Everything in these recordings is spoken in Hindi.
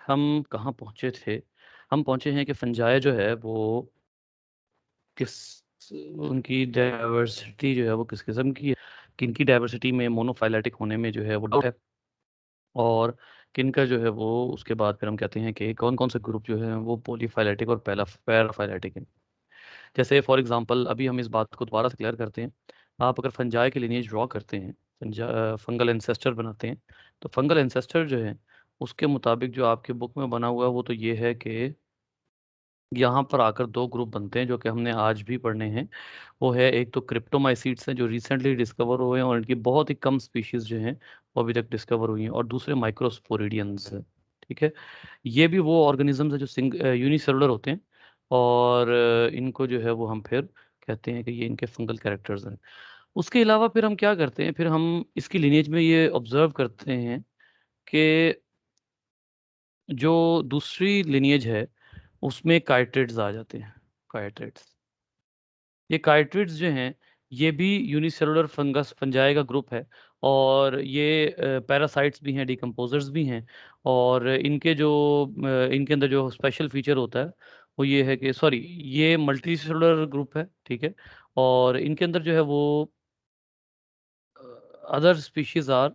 हम कहाँ पहुँचे थे? हम पहुँचे हैं कि फंजाई जो है वो किस उनकी डाइवर्सिटी जो है वो किस किस्म की है, किनकी डाइवर्सिटी में मोनोफाइलेटिक होने में जो है वो डाउट है, और किनका जो है वो उसके बाद फिर हम कहते हैं कि कौन कौन से ग्रुप जो है वो पॉलीफाइलेटिक और पैराफाइलेटिक हैं। जैसे फॉर एग्जांपल अभी हम इस बात को दोबारा से क्लियर करते हैं। आप अगर फंजाई के लिनिएज ड्रॉ करते हैं, फंगल एंसेस्टर बनाते हैं, तो फंगल एंसेस्टर जो है उसके मुताबिक जो आपके बुक में बना हुआ है वो तो ये है कि यहाँ पर आकर दो ग्रुप बनते हैं जो कि हमने आज भी पढ़ने हैं। वो है, एक तो क्रिप्टोमाइसीट्स हैं जो रिसेंटली डिस्कवर हुए हैं और इनकी बहुत ही कम स्पीशीज जो हैं वो अभी तक डिस्कवर हुई हैं, और दूसरे माइक्रोस्पोरिडियंस हैं। ठीक है, ये भी वो ऑर्गेनिजम्स हैं जो यूनिसेलुलर होते हैं, और इनको जो है वो हम फिर कहते हैं कि ये इनके फंगल कैरेक्टर्स हैं। उसके अलावा फिर हम क्या करते हैं, फिर हम इसकी लिनेज में ये ऑब्जर्व करते हैं कि जो दूसरी लिनिएज है उसमें काइट्रिड्स आ जाते हैं। काइट्रिड्स, ये काइट्रिड्स जो हैं ये भी यूनिसेलुलर फंगस फंजाई का ग्रुप है, और ये पैरासाइट्स भी हैं, डिकम्पोजर्स भी हैं। और इनके अंदर जो स्पेशल फीचर होता है वो ये है कि, सॉरी, ये मल्टी सेलुलर ग्रुप है। ठीक है, और इनके अंदर जो है वो other species are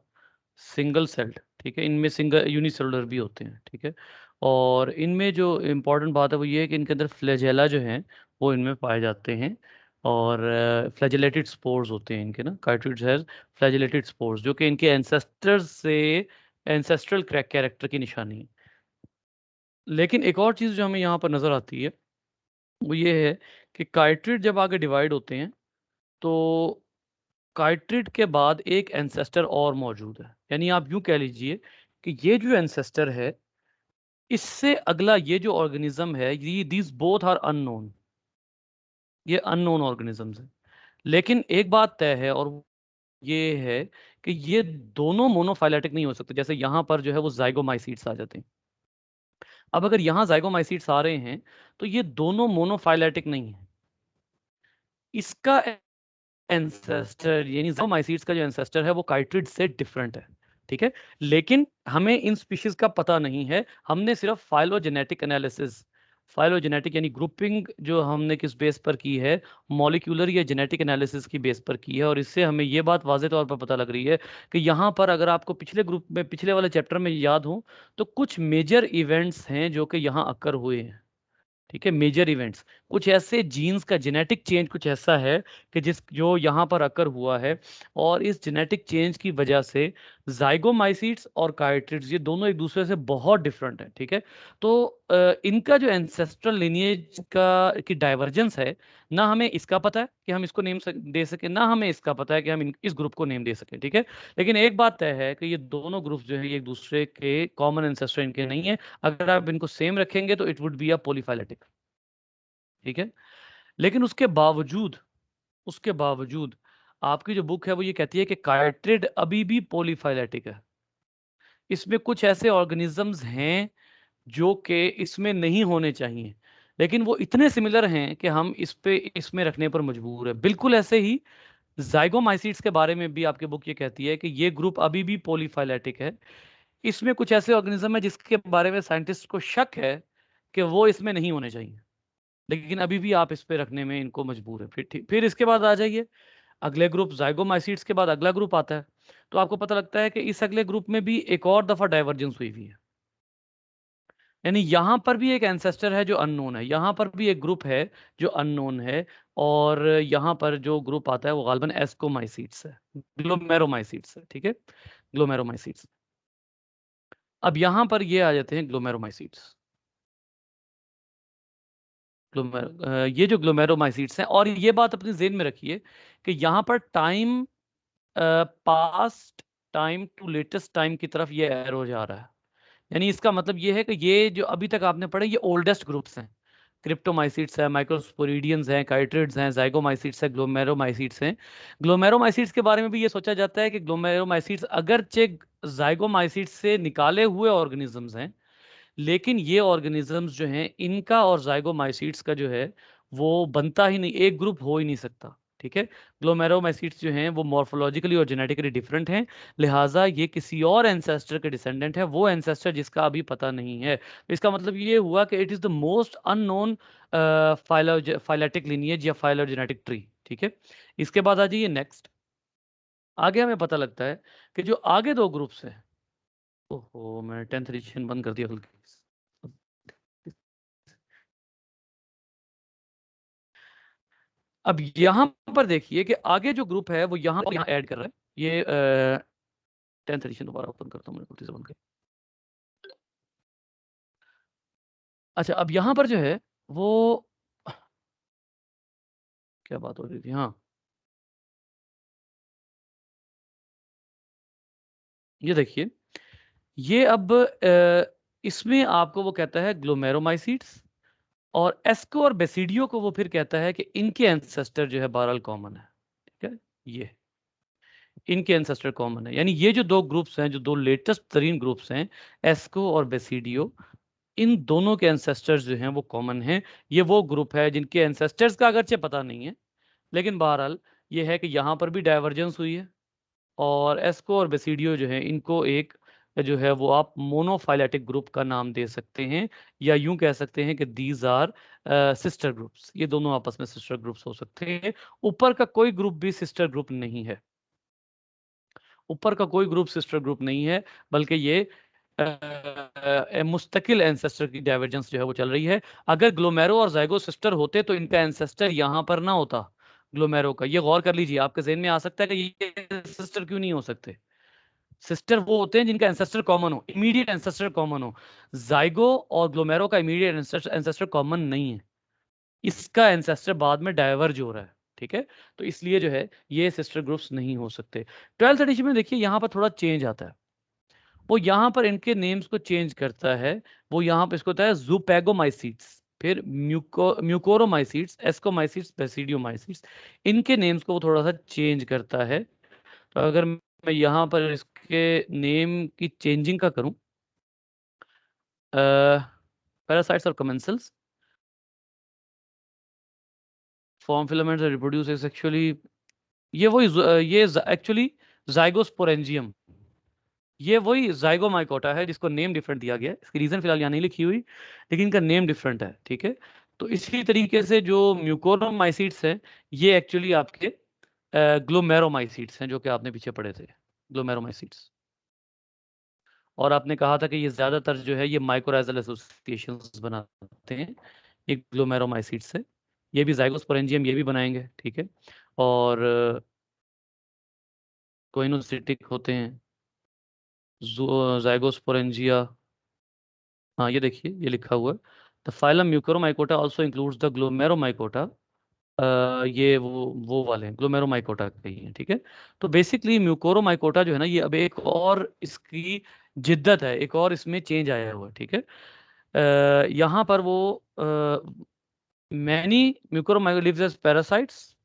single celled. ठीक है, इनमें सिंगल यूनिसेलुलर भी होते हैं। ठीक है, और इनमें जो इम्पोर्टेंट बात है वो ये है कि इनके अंदर फ्लैजेला जो हैं वो इनमें पाए जाते हैं, और फ्लैजेलेटेड स्पोर्स होते हैं इनके ना। काइट्रिड्स है फ्लैजेलेटेड स्पोर्स जो कि इनके एंसेस्टर्स से एंसेस्ट्रल कैरेक्टर की निशानी है। लेकिन एक और चीज़ जो हमें यहाँ पर नज़र आती है वो ये है कि काइट्रिड जब आगे डिवाइड होते हैं तो काइट्रिड के बाद एक एंसेस्टर और मौजूद है। यानी आप यूं कह लीजिए कि ये जो एंसेस्टर है इससे अगला ये जो ऑर्गेनिज्म है, ये दीज बोथ आर अननोन, ये अननोन ऑर्गेनिजम्स हैं। लेकिन एक बात तय है, और ये है कि ये दोनों मोनोफाइलेटिक नहीं हो सकते। जैसे यहां पर जो है वो जाइगोमाइसीट्स आ जाते हैं। अब अगर यहां जाइगोमाइसीट्स आ रहे हैं तो ये दोनों मोनोफाइलेटिक नहीं है। इसका एंसेस्टर यानी जाइगोमाइसीट्स का जो एंसेस्टर है वो काइट्रिड से डिफरेंट है। ठीक है, लेकिन हमें इन स्पीशीज का पता नहीं है। हमने सिर्फ फाइलोजेनेटिक एनालिसिस, फाइलोजेनेटिक यानी ग्रुपिंग जो हमने किस बेस पर की है, मॉलिक्यूलर या जेनेटिक एनालिसिस की बेस पर की है, और इससे हमें ये बात वाज़े तौर पर पता लग रही है कि यहाँ पर अगर आपको पिछले ग्रुप में पिछले वाले चैप्टर में याद हो तो कुछ मेजर इवेंट्स हैं जो कि यहाँ अकर हुए हैं। ठीक है, मेजर इवेंट्स, कुछ ऐसे जीन्स का जेनेटिक चेंज कुछ ऐसा है कि जिस जो यहाँ पर अकर हुआ है, और इस जेनेटिक चेंज की वजह से जाइगोमाइसीट्स और काइट्रिड्स ये दोनों एक दूसरे से बहुत डिफरेंट है। ठीक है, तो इनका जो एंसेस्ट्रल लिनिएज का की डाइवर्जेंस है, ना हमें इसका पता है कि हम इसको नेम दे सकें, ना हमें इसका पता है कि हम इस ग्रुप को नेम दे सकें। ठीक है, लेकिन एक बात तय है कि ये दोनों ग्रुप्स जो है ये एक दूसरे के कॉमन एंसेस्टर इनके नहीं है। अगर आप इनको सेम रखेंगे तो it would be a polyphyletic. ठीक है, लेकिन उसके बावजूद आपकी जो बुक है वो ये कहती है कि काइट्रिड अभी भी पॉलीफाइलेटिक है। इसमें कुछ ऐसे ऑर्गेनिजम्स हैं जो कि इसमें नहीं होने चाहिए, लेकिन वो इतने सिमिलर हैं कि हम इसमें रखने पर मजबूर है। बिल्कुल ऐसे ही जाइगोमाइसीट्स के बारे में भी आपकी बुक ये कहती है कि ये ग्रुप अभी भी पॉलीफाइलेटिक है। इसमें कुछ ऐसे ऑर्गेनिज्म है जिसके बारे में साइंटिस्ट को शक है कि वो इसमें नहीं होने चाहिए, लेकिन अभी भी आप इस पे रखने में इनको मजबूर है। फिर इसके बाद आ जाइए अगले ग्रुप, जाइगोमाइसीट्स के बाद अगला ग्रुप आता है, तो आपको पता लगता है कि इस अगले ग्रुप में भी एक और दफा डाइवर्जेंस हुई हुई है। यानी यहां पर भी एक एंसेस्टर है जो अननोन है, यहां पर भी एक ग्रुप है जो अननोन है, और यहां पर जो ग्रुप आता है वो गालबन एस्कोमाइसीट्स है, ग्लोमेरोमाइसीट्स है। ठीक है, ग्लोमेरोमाइसीट्स। अब यहां पर ये आ जाते हैं ग्लोमेरोमाइसीट्स। ये जो ग्लोमेरोमाइसीट्स हैं, और ये बात अपने जेहन में रखिए कि यहाँ पर time past time to latest time की तरफ ये एरो जा रहा है। यानी इसका मतलब ये है कि ये जो अभी तक आपने पढ़े ये ओल्डेस्ट ग्रुप्स हैं। क्रिप्टोमाइसीट्स है, माइक्रोस्पोरिडियंस हैं, काइट्रिड्स हैं, जाइगोमाइसीट्स है, ग्लोमेरोमाइसीट्स हैं। ग्लोमेरोमाइसीट्स के बारे में भी ये सोचा जाता है कि ग्लोमेरोमाइसीट्स अगरचे जाइगोमाइसीट्स से निकाले हुए ऑर्गेनिजम्स हैं, लेकिन ये ऑर्गेनिजम्स जो हैं इनका और जाइगोमाइसीट्स का जो है वो बनता ही नहीं, एक ग्रुप हो ही नहीं सकता। ठीक है। ग्लोमेरोमाइसीट्स जो हैं वो मॉर्फोलॉजिकली और जेनेटिकली डिफरेंट हैं, लिहाजा ये किसी और एंसेस्टर के डिसेंडेंट है, वो एंसेस्टर जिसका अभी पता नहीं है। इसका मतलब ये हुआ कि it is the most unknown phyletic lineage या फाइलोजेनेटिक ट्री। ठीक है। इसके बाद आ जाइए नेक्स्ट। आगे हमें पता लगता है कि जो आगे दो ग्रुप्स हैं, ओहो मैं 10th एडिशन बंद कर दिया गलती से। अब यहां पर देखिए कि आगे जो ग्रुप है वो यहां और यहां ऐड कर रहा है। ये 10th एडिशन दोबारा ओपन करता हूँ, मैंने गलती से बंद किया। अच्छा, अब यहां पर जो है वो क्या बात हो रही थी, हाँ ये देखिए, ये अब इसमें आपको वो कहता है ग्लोमेरोमाइसीट्स, और एस्को और बेसिडियो को वो फिर कहता है कि इनके एंसेस्टर जो है बहरहाल कॉमन है। ठीक है, ये इनके एंसेस्टर कॉमन है, यानी ये जो दो ग्रुप्स हैं, जो दो लेटेस्ट तरीन ग्रुप्स हैं, एस्को और बेसिडियो, इन दोनों के एंसेस्टर्स जो हैं वो कॉमन हैं। ये वो ग्रुप है जिनके एंसेस्टर्स का अगरचे पता नहीं है, लेकिन बहरहाल ये है कि यहाँ पर भी डाइवर्जेंस हुई है, और एस्को और बेसिडियो जो है इनको एक जो है वो आप मोनोफाइलेटिक ग्रुप का नाम दे सकते हैं, या यूं कह सकते हैं कि दीज आर सिस्टर ग्रुप्स। ये दोनों आपस में सिस्टर ग्रुप्स हो सकते हैं। ऊपर का कोई ग्रुप भी सिस्टर ग्रुप नहीं है, ऊपर का कोई ग्रुप सिस्टर ग्रुप नहीं है, बल्कि ये मुस्तकिल एंसेस्टर की डाइवर्जेंस जो है वो चल रही है। अगर ग्लोमेरो और जाइगो सिस्टर होते तो इनका एंसेस्टर यहां पर ना होता, ग्लोमेरो का। ये गौर कर लीजिए, आपके जहन में आ सकता है कि ये सिस्टर क्यों नहीं हो सकते। सिस्टर वो होते हैं जिनका एंसेस्टर कॉमन हो, इमीडिएट एंसेस्टर कॉमन हो। जाइगो और ग्लोमेरो का इमीडिएट एंसेस्टर कॉमन नहीं है, इसका एंसेस्टर बाद में डाइवर्ज हो रहा है। ठीक है, तो इसलिए जो है ये सिस्टर ग्रुप्स नहीं हो सकते। 12th एडिशन में देखिए यहाँ पर थोड़ा चेंज आता है, वो यहाँ पर इनके नेम्स को चेंज करता है। वो यहाँ पर इसको होता है जूपैगोमाइसीट्स, फिर म्यूकोरोमाइसीट्स, एस्कोमाइसीट्स, बेसिडियोमाइसीट्स। इनके नेम्स को वो थोड़ा सा चेंज करता है। तो अगर मैं यहाँ पर इसके नेम की चेंजिंग का करूं, पैरासाइट्स और कमेंसल्स, फॉर्म फिलामेंट्स रिप्रोड्यूस सेक्सुअली, ये वही ये एक्चुअली जाइगोस्पोरेंजियम, ये वही जाइगोमाइकोटा है जिसको नेम डिफरेंट दिया गया है। इसकी रीजन फिलहाल यहाँ नहीं लिखी हुई, लेकिन इनका नेम डिफरेंट है। ठीक है, तो इसी तरीके से जो म्यूकोरोमाइसीट्स हैं, ये एक्चुअली आपके ग्लोमेरोमाइसीट्स हैं, जो कि आपने पीछे पढ़े थे, ग्लोमेरोमाइसीट्स। और आपने कहा था कि ये ज्यादातर जो है ये माइकोराइजल एसोसिएशंस बनाते हैं, ये ग्लोमेरोमाइसीट्स है। ये भी जाइगोस्पोरेंजियम ये भी बनाएंगे। ठीक है, और कोइनोसिटिक होते हैं, जाइगोस्पोरेंजिया। हाँ ये देखिए, ये लिखा हुआ है, the phylum Mucoromycota also includes the Glomeromycota. ये वो वाले हैं, ग्लोमेरोमाइकोटा के ही हैं। ठीक है, तो बेसिकली म्यूकोरोमाइकोटा जो है ना, ये अब एक और इसकी जिद्दत है, एक और इसमें चेंज आया हुआ है। ठीक है, यहाँ पर वो मैनी म्यूकोरोमाइको लिव्स एज पैरासाइट्स,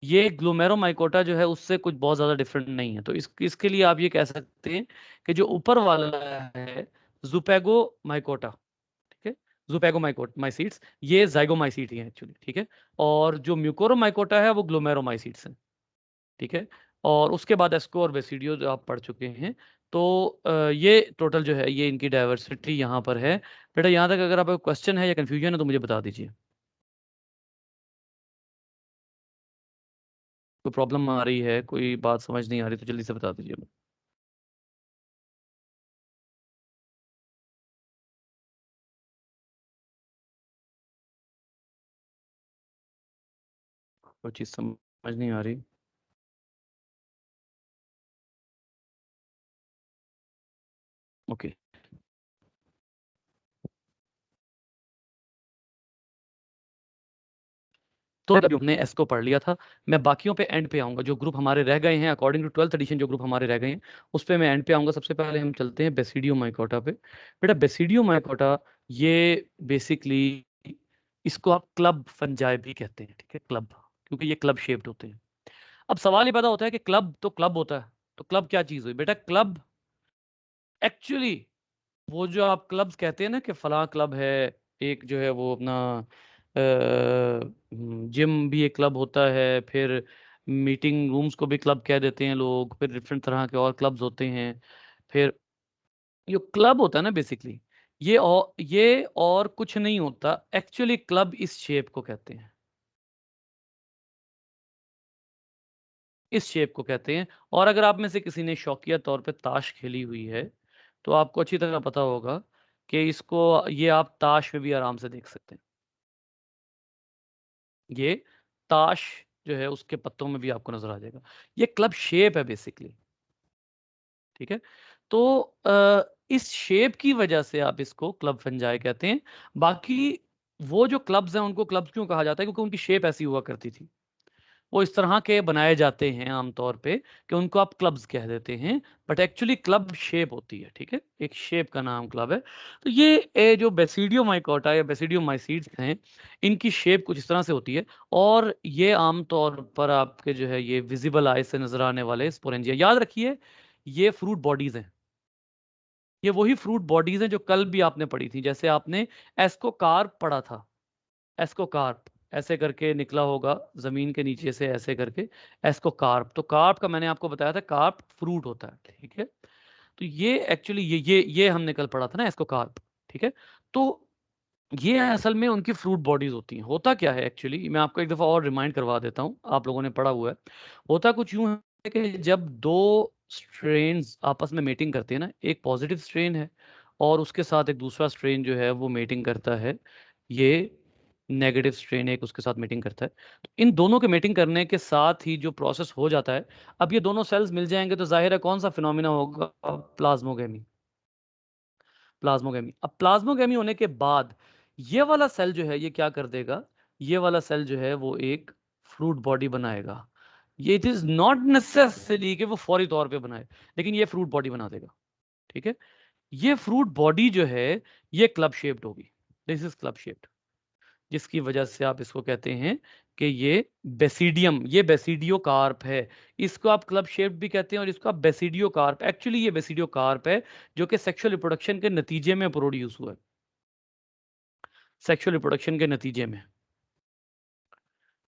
ये ग्लोमेरोमाइकोटा जो है उससे कुछ बहुत ज्यादा डिफरेंट नहीं है। तो इसके लिए आप ये कह सकते हैं कि जो ऊपर वाला है जुपैगोमाइकोटा, ठीक है, जुपैगोमाइसीट्स, ये जाइगोमाइसीट ही है एक्चुअली। ठीक है, और जो म्यूकोरोमाइकोटा है वो ग्लोमेरोमाइसीट्स है। ठीक है, और उसके बाद एस्को और बेसिडियो जो आप पढ़ चुके हैं। तो ये टोटल जो है ये इनकी डाइवर्सिटी यहाँ पर है। बेटा यहाँ तक अगर आपका क्वेश्चन है या कंफ्यूजन है तो मुझे बता दीजिए, कोई प्रॉब्लम आ रही है, कोई बात समझ नहीं आ रही तो जल्दी से बता दीजिए। कोई चीज़ समझ नहीं आ रही। ओके, तो अभी हमने एस को पढ़ लिया था। मैं बाकियों पे एंड पे आऊंगा, जो ग्रुप हमारे रह गए हैं अकॉर्डिंग टू 12th एडिशन, जो ग्रुप हमारे रह गए हैं उस पे मैं एंड पे आऊंगा। सबसे पहले हम चलते हैं बेसिडियो माइकोटा पे। बेटा बेसिडियो माइकोटा, ये बेसिकली इसको आप क्लब फंजाई भी कहते हैं। ठीक है, क्लब, क्योंकि ये क्लब शेप्ड होते हैं। अब सवाल ये पैदा होता है कि क्लब तो क्लब होता है, तो क्लब क्या चीज हुई? बेटा क्लब एक्चुअली वो जो आप क्लब्स कहते हैं ना कि फलां क्लब है, एक जो है वो अपना जिम भी एक क्लब होता है, फिर मीटिंग रूम्स को भी क्लब कह देते हैं लोग, फिर डिफरेंट तरह के और क्लब्स होते हैं। फिर जो क्लब होता है ना बेसिकली, ये और कुछ नहीं होता एक्चुअली, क्लब इस शेप को कहते हैं, इस शेप को कहते हैं। और अगर आप में से किसी ने शौकिया तौर पे ताश खेली हुई है तो आपको अच्छी तरह पता होगा कि इसको, ये आप ताश में भी आराम से देख सकते हैं। ये ताश जो है उसके पत्तों में भी आपको नजर आ जाएगा। ये क्लब शेप है बेसिकली, ठीक है। तो इस शेप की वजह से आप इसको क्लब फंजाई कहते हैं। बाकी वो जो क्लब्स हैं उनको क्लब्स क्यों कहा जाता है, क्योंकि उनकी शेप ऐसी हुआ करती थी, वो इस तरह के बनाए जाते हैं आमतौर पे कि उनको आप क्लब्स कह देते हैं, बट एक्चुअली क्लब शेप होती है, ठीक है, एक शेप का नाम क्लब है। तो ये जो बेसिडियो माइकोटा या बेसिडियो माइसीड्स हैं, इनकी शेप कुछ इस तरह से होती है। और ये आमतौर पर आपके जो है ये विजिबल आई से नजर आने वाले स्पोरेंजिया, याद रखिए ये फ्रूट बॉडीज हैं, ये वही फ्रूट बॉडीज हैं जो कल भी आपने पढ़ी थी। जैसे आपने एस्कोकार्प पढ़ा था, एस्कोकार्प ऐसे करके निकला होगा जमीन के नीचे से ऐसे करके, एस्कोकार्प। तो कार्प का मैंने आपको बताया था, कार्प फ्रूट होता है, ठीक है। तो ये एक्चुअली ये हमने कल पढ़ा था ना, एस्कोकार्प, ठीक है। तो ये असल में उनकी फ्रूट बॉडीज होती हैं। होता क्या है एक्चुअली, मैं आपको एक दफा और रिमाइंड करवा देता हूँ, आप लोगों ने पढ़ा हुआ है। होता कुछ यूं है कि जब दो स्ट्रेन्स आपस में मेटिंग करते हैं ना, एक पॉजिटिव स्ट्रेन है और उसके साथ एक दूसरा स्ट्रेन जो है वो मेटिंग करता है, ये नेगेटिव स्ट्रेन एक उसके साथ मीटिंग करता है। तो इन दोनों के मीटिंग करने के साथ ही जो प्रोसेस हो जाता है, अब ये दोनों सेल्स मिल जाएंगे तो जाहिर है कौन सा फिनोमिना होगा, प्लाज्मोगेमी। प्लाज्मोगेमी, अब प्लाज्मोगेमी होने के बाद ये वाला सेल जो है ये क्या कर देगा, ये वाला सेल जो है वो एक फ्रूट बॉडी बनाएगा। ये इट इज नॉट नेसेसरी कि वो फौरी तौर पे बनाए, लेकिन ये फ्रूट बॉडी बना देगा, ठीक है। ये फ्रूट बॉडी जो है ये क्लब शेप्ड होगी, दिस इज क्लब शेप्ड, जिसकी वजह से आप इसको कहते हैं कि ये बेसिडियो कार्प है। इसको आप क्लब शेप्ड भी कहते हैं और इसको आप बेसिडियो कार्प, एक्चुअली ये बेसिडियो कार्प है जो कि सेक्सुअल रिप्रोडक्शन के नतीजे में प्रोड्यूस हुआ है, सेक्सुअल रिप्रोडक्शन के नतीजे में।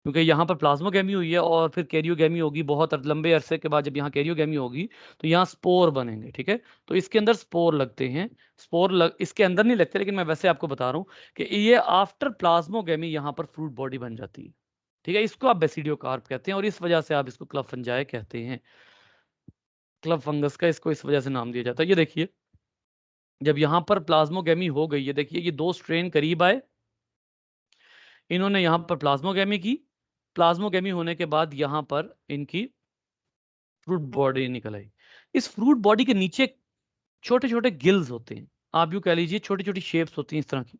क्योंकि यहाँ पर प्लाज्मोगेमी हुई है और फिर कैरियोगेमी होगी, बहुत लंबे अरसे के बाद जब यहाँ कैरियोगेमी होगी तो यहाँ स्पोर बनेंगे, ठीक है। तो इसके अंदर स्पोर लगते हैं, इसके अंदर नहीं लगते, लेकिन मैं वैसे आपको बता रहा हूँ कि ये आफ्टर प्लाज्मोगेमी यहाँ पर फ्रूट बॉडी बन जाती है, ठीक है। इसको आप बेसिडियो कार्प कहते हैं और इस वजह से आप इसको क्लब फंजाई कहते हैं। क्लब फंगस का इसको इस वजह से नाम दिया जाता है। ये देखिए जब यहाँ पर प्लाज्मोगेमी हो गई, ये देखिए ये दो स्ट्रेन करीब आए, इन्होंने यहाँ पर प्लाज्मोगेमी की, प्लाज्मोगेमी होने के बाद यहाँ पर इनकी फ्रूट बॉडी निकल आई। इस फ्रूट बॉडी के नीचे छोटे छोटे गिल्स होते हैं, आप यूं कह लीजिए छोटी छोटी शेप्स होती हैं इस तरह की,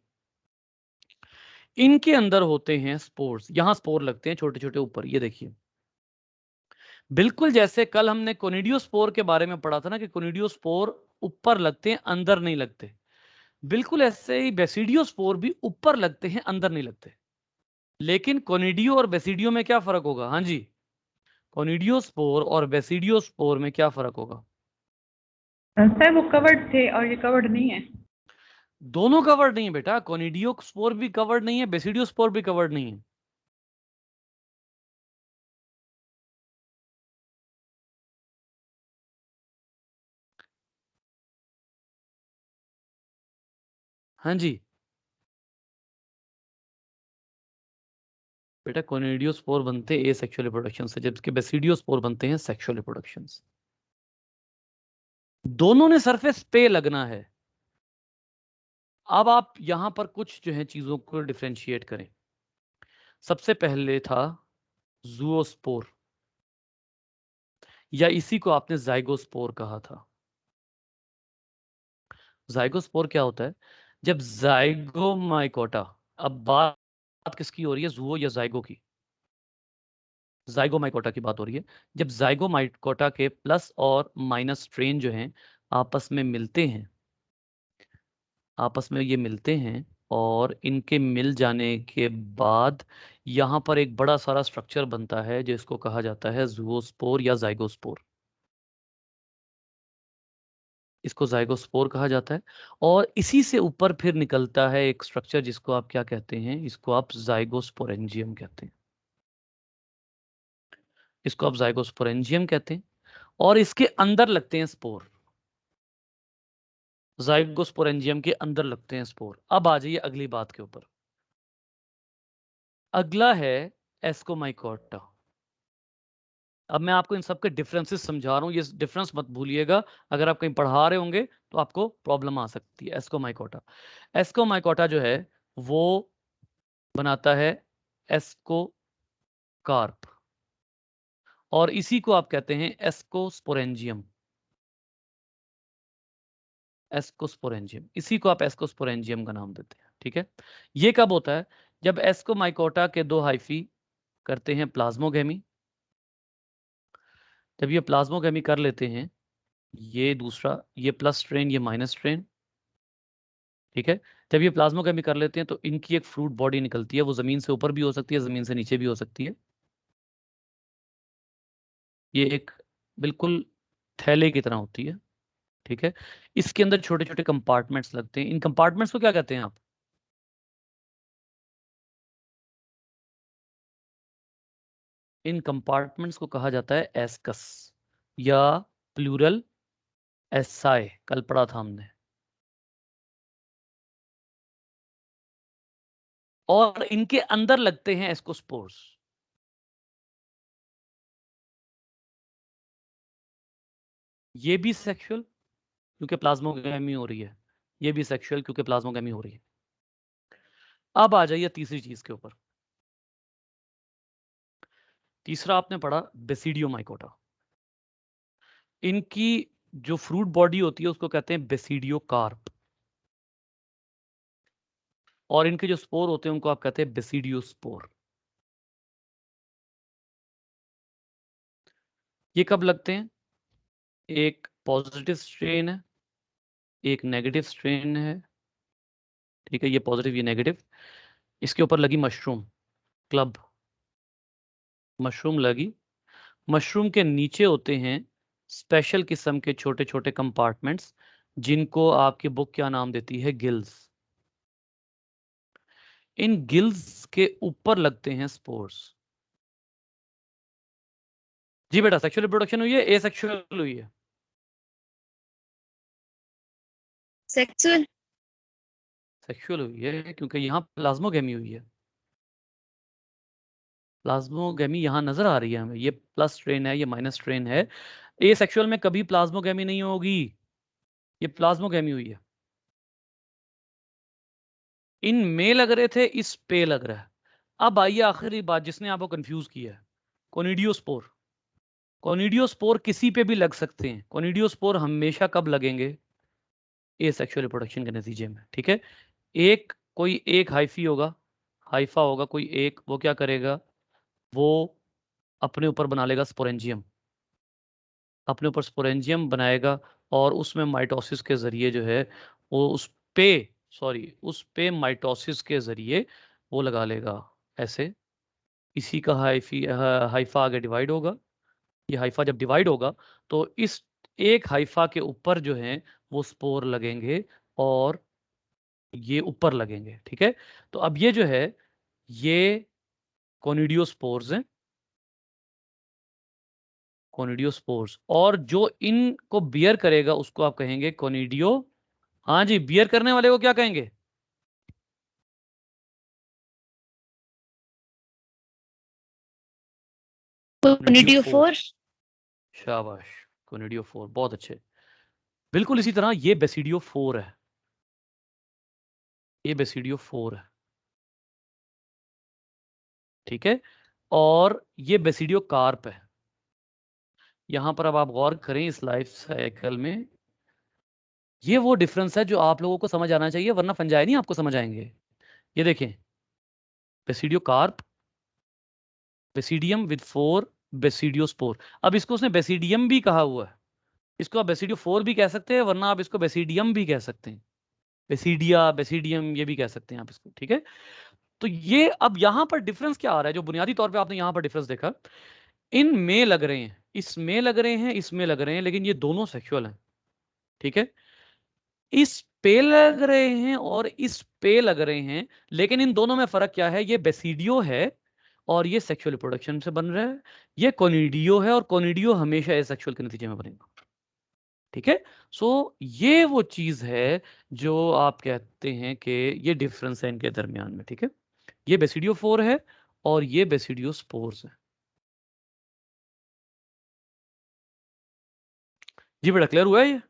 इनके अंदर होते हैं स्पोर्स। यहां स्पोर लगते हैं छोटे छोटे ऊपर, ये देखिए बिल्कुल जैसे कल हमने कोनिडियोस्पोर के बारे में पढ़ा था ना कि कोनिडियोस्पोर ऊपर लगते हैं अंदर नहीं लगते, बिल्कुल ऐसे ही बेसिडियोस्पोर भी ऊपर लगते हैं अंदर नहीं लगते। लेकिन कोनिडियो और बेसिडियो में क्या फर्क होगा, हाँ जी, कोनिडियोस्पोर और बेसिडियोस्पोर में क्या फर्क होगा। सर वो कवर्ड थे और ये कवर्ड नहीं है। दोनों कवर्ड नहीं है बेटा, कोनिडियोस्पोर भी कवर्ड नहीं है, बेसिडियोस्पोर भी कवर्ड नहीं है। हाँ जी बेटा, कोनिडियोस्पोर बनते हैं एसेक्सुअल रिप्रोडक्शन से, जबकि बेसिडियोस्पोर बनते हैं सेक्सुअल रिप्रोडक्शन से। दोनों ने सरफेस पे लगना है। अब आप यहां पर कुछ जो है चीजों को डिफरेंशिएट करें। सबसे पहले था जूओस्पोर, या इसी को आपने जाइगोस्पोर कहा था। जाइगोस्पोर क्या होता है, जब जाइगोमाइकोटा, अब बात किसकी हो रही है, जूओ या जाइगो की, जाइगोमाइकोटा की बात हो रही है। जब जाइगोमाइकोटा के प्लस और माइनस स्ट्रेन जो हैं आपस में मिलते हैं, आपस में ये मिलते हैं और इनके मिल जाने के बाद यहाँ पर एक बड़ा सारा स्ट्रक्चर बनता है जिसको कहा जाता है जूओस्पोर या जाइगोस्पोर। इसको जाइगोस्पोर कहा जाता है। और इसी से ऊपर फिर निकलता है एक स्ट्रक्चर जिसको आप क्या कहते हैं, इसको आप जाइगोस्पोरेंजियम कहते हैं। इसको आप जाइगोस्पोरेंजियम कहते हैं। और इसके अंदर लगते हैं स्पोर, जाइगोस्पोरेंजियम के अंदर लगते हैं स्पोर। अब आ जाइए अगली बात के ऊपर। अगला है एस्कोमाइकोटा। अब मैं आपको इन सब के डिफरेंसेस समझा रहा हूं, ये डिफरेंस मत भूलिएगा, अगर आप कहीं पढ़ा रहे होंगे तो आपको प्रॉब्लम आ सकती है। एस्कोमाइकोटा, एस्कोमाइकोटा जो है वो बनाता है एस्कोकार्प, और इसी को आप कहते हैं एस्कोस्पोरेंजियम। एस्कोस्पोरेंजियम, इसी को आप एस्कोस्पोरेंजियम का नाम देते हैं। ठीक है, ये कब होता है? जब एस्कोमाइकोटा के दो हाइफी करते हैं प्लाज्मोगेमी। जब ये प्लाज्मोगेमी कर लेते हैं, ये दूसरा, ये प्लस स्ट्रेन, ये माइनस स्ट्रेन, ठीक है, जब ये प्लाज्मोगेमी कर लेते हैं तो इनकी एक फ्रूट बॉडी निकलती है। वो जमीन से ऊपर भी हो सकती है, जमीन से नीचे भी हो सकती है। ये एक बिल्कुल थैले की तरह होती है। ठीक है, इसके अंदर छोटे छोटे कंपार्टमेंट्स लगते हैं। इन कंपार्टमेंट्स को क्या कहते हैं आप? इन कंपार्टमेंट्स को कहा जाता है एस्कस, या प्लूरल एसाई, कल पढ़ा था हमने। और इनके अंदर लगते हैं एस्कोस्पोर्स। ये भी सेक्सुअल क्योंकि प्लाज्मोगेमी हो रही है, ये भी सेक्सुअल क्योंकि प्लाज्मोगेमी हो रही है। अब आ जाइए तीसरी चीज के ऊपर। तीसरा आपने पढ़ा बेसिडियोमाइकोटा। इनकी जो फ्रूट बॉडी होती है उसको कहते हैं बेसिडियोकार्प, और इनके जो स्पोर होते हैं उनको आप कहते हैं बेसिडियोस्पोर। ये कब लगते हैं? एक पॉजिटिव स्ट्रेन है, एक नेगेटिव स्ट्रेन है। ठीक है, ये पॉजिटिव, ये नेगेटिव। इसके ऊपर लगी मशरूम क्लब, मशरूम लगी। मशरूम के नीचे होते हैं स्पेशल किस्म के छोटे छोटे कंपार्टमेंट्स, जिनको आपकी बुक क्या नाम देती है? गिल्स। इन गिल्स के ऊपर लगते हैं स्पोर्स। जी बेटा, सेक्सुअल रिप्रोडक्शन हुई है, एसेक्सुअल हुई है? सेक्सुअल। सेक्सुअल हुई है क्योंकि यहाँ प्लाज्मोगेमी हुई है। प्लाज्मोगेमी यहाँ नजर आ रही है हमें, ये प्लस स्ट्रेन है, ये माइनस स्ट्रेन है। एसेक्सुअल में कभी प्लाज्मोगेमी नहीं होगी, ये प्लाज्मोगेमी हुई है। इन में लग रहे थे, इस पे लग रहा है। अब आइए आखिरी बात जिसने आपको कंफ्यूज किया है, कोनिडियोस्पोर। कोनिडियोस्पोर किसी पे भी लग सकते हैं। कोनिडियोस्पोर हमेशा कब लगेंगे? एसेक्सुअल रिप्रोडक्शन के नतीजे में। ठीक है, एक कोई एक हाइफी होगा, हाइफा होगा कोई एक, वो क्या करेगा? वो अपने ऊपर बना लेगा स्पोरेंजियम, अपने ऊपर स्पोरेंजियम बनाएगा, और उसमें माइटोसिस के जरिए जो है वो पे उस पे माइटोसिस के जरिए वो लगा लेगा ऐसे। इसी का हाइफा आगे डिवाइड होगा। ये हाइफा जब डिवाइड होगा तो इस एक हाइफा के ऊपर जो है वो स्पोर लगेंगे, और ये ऊपर लगेंगे। ठीक है, तो अब ये जो है ये कोनिडियोस्पोर्स हैं, कोनिडियोस्पोर्स। और जो इनको बियर करेगा उसको आप कहेंगे कोनिडियो, हाँ जी, बियर करने वाले को क्या कहेंगे? कोनिडियोफोर। कोनिडियोफोर। शाबाश, कोनिडियोफोर, बहुत अच्छे। बिल्कुल इसी तरह ये बेसिडियोफोर है, ये बेसिडियोफोर है। ठीक है, और ये बेसिडियोकार्प है। यहां पर अब आप गौर करें इस लाइफ साइकिल में, ये वो डिफरेंस है जो आप लोगों को समझ आना चाहिए, वरना फंजाई नहीं आपको समझ आएंगे। ये देखें, बेसिडियोकार्प, बेसिडियम विद 4 बेसिडियोस्पोर। अब इसको उसने बेसिडियम भी कहा हुआ है, इसको आप बेसिडियोफोर भी कह सकते हैं, वरना आप इसको बेसिडियम भी कह सकते हैं, बेसिडिया, बेसिडियम, ये भी कह सकते हैं आप इसको। ठीक है, तो ये अब यहां पर डिफरेंस क्या आ रहा है? जो बुनियादी तौर पे आपने यहां पर डिफरेंस देखा, इन में लग रहे हैं, इसमें लग रहे हैं, इसमें लग रहे हैं, लेकिन ये दोनों सेक्सुअल हैं। ठीक है, इस पे लग रहे हैं और इस पे लग रहे हैं, लेकिन इन दोनों में फर्क क्या है? ये बेसिडियो है और ये सेक्सुअल रिप्रोडक्शन से बन रहा है, ये कोनिडियो है और कोनिडियो हमेशा एसेक्सुअल के नतीजे में बनेगा। ठीक है, सो ये वो चीज है जो आप कहते हैं कि ये डिफरेंस है इनके दरमियान में। ठीक है, ये बेसिडियो फोर है और ये बेसिडियो स्पोर्स है। जी बेटा, क्लियर हुआ है ये?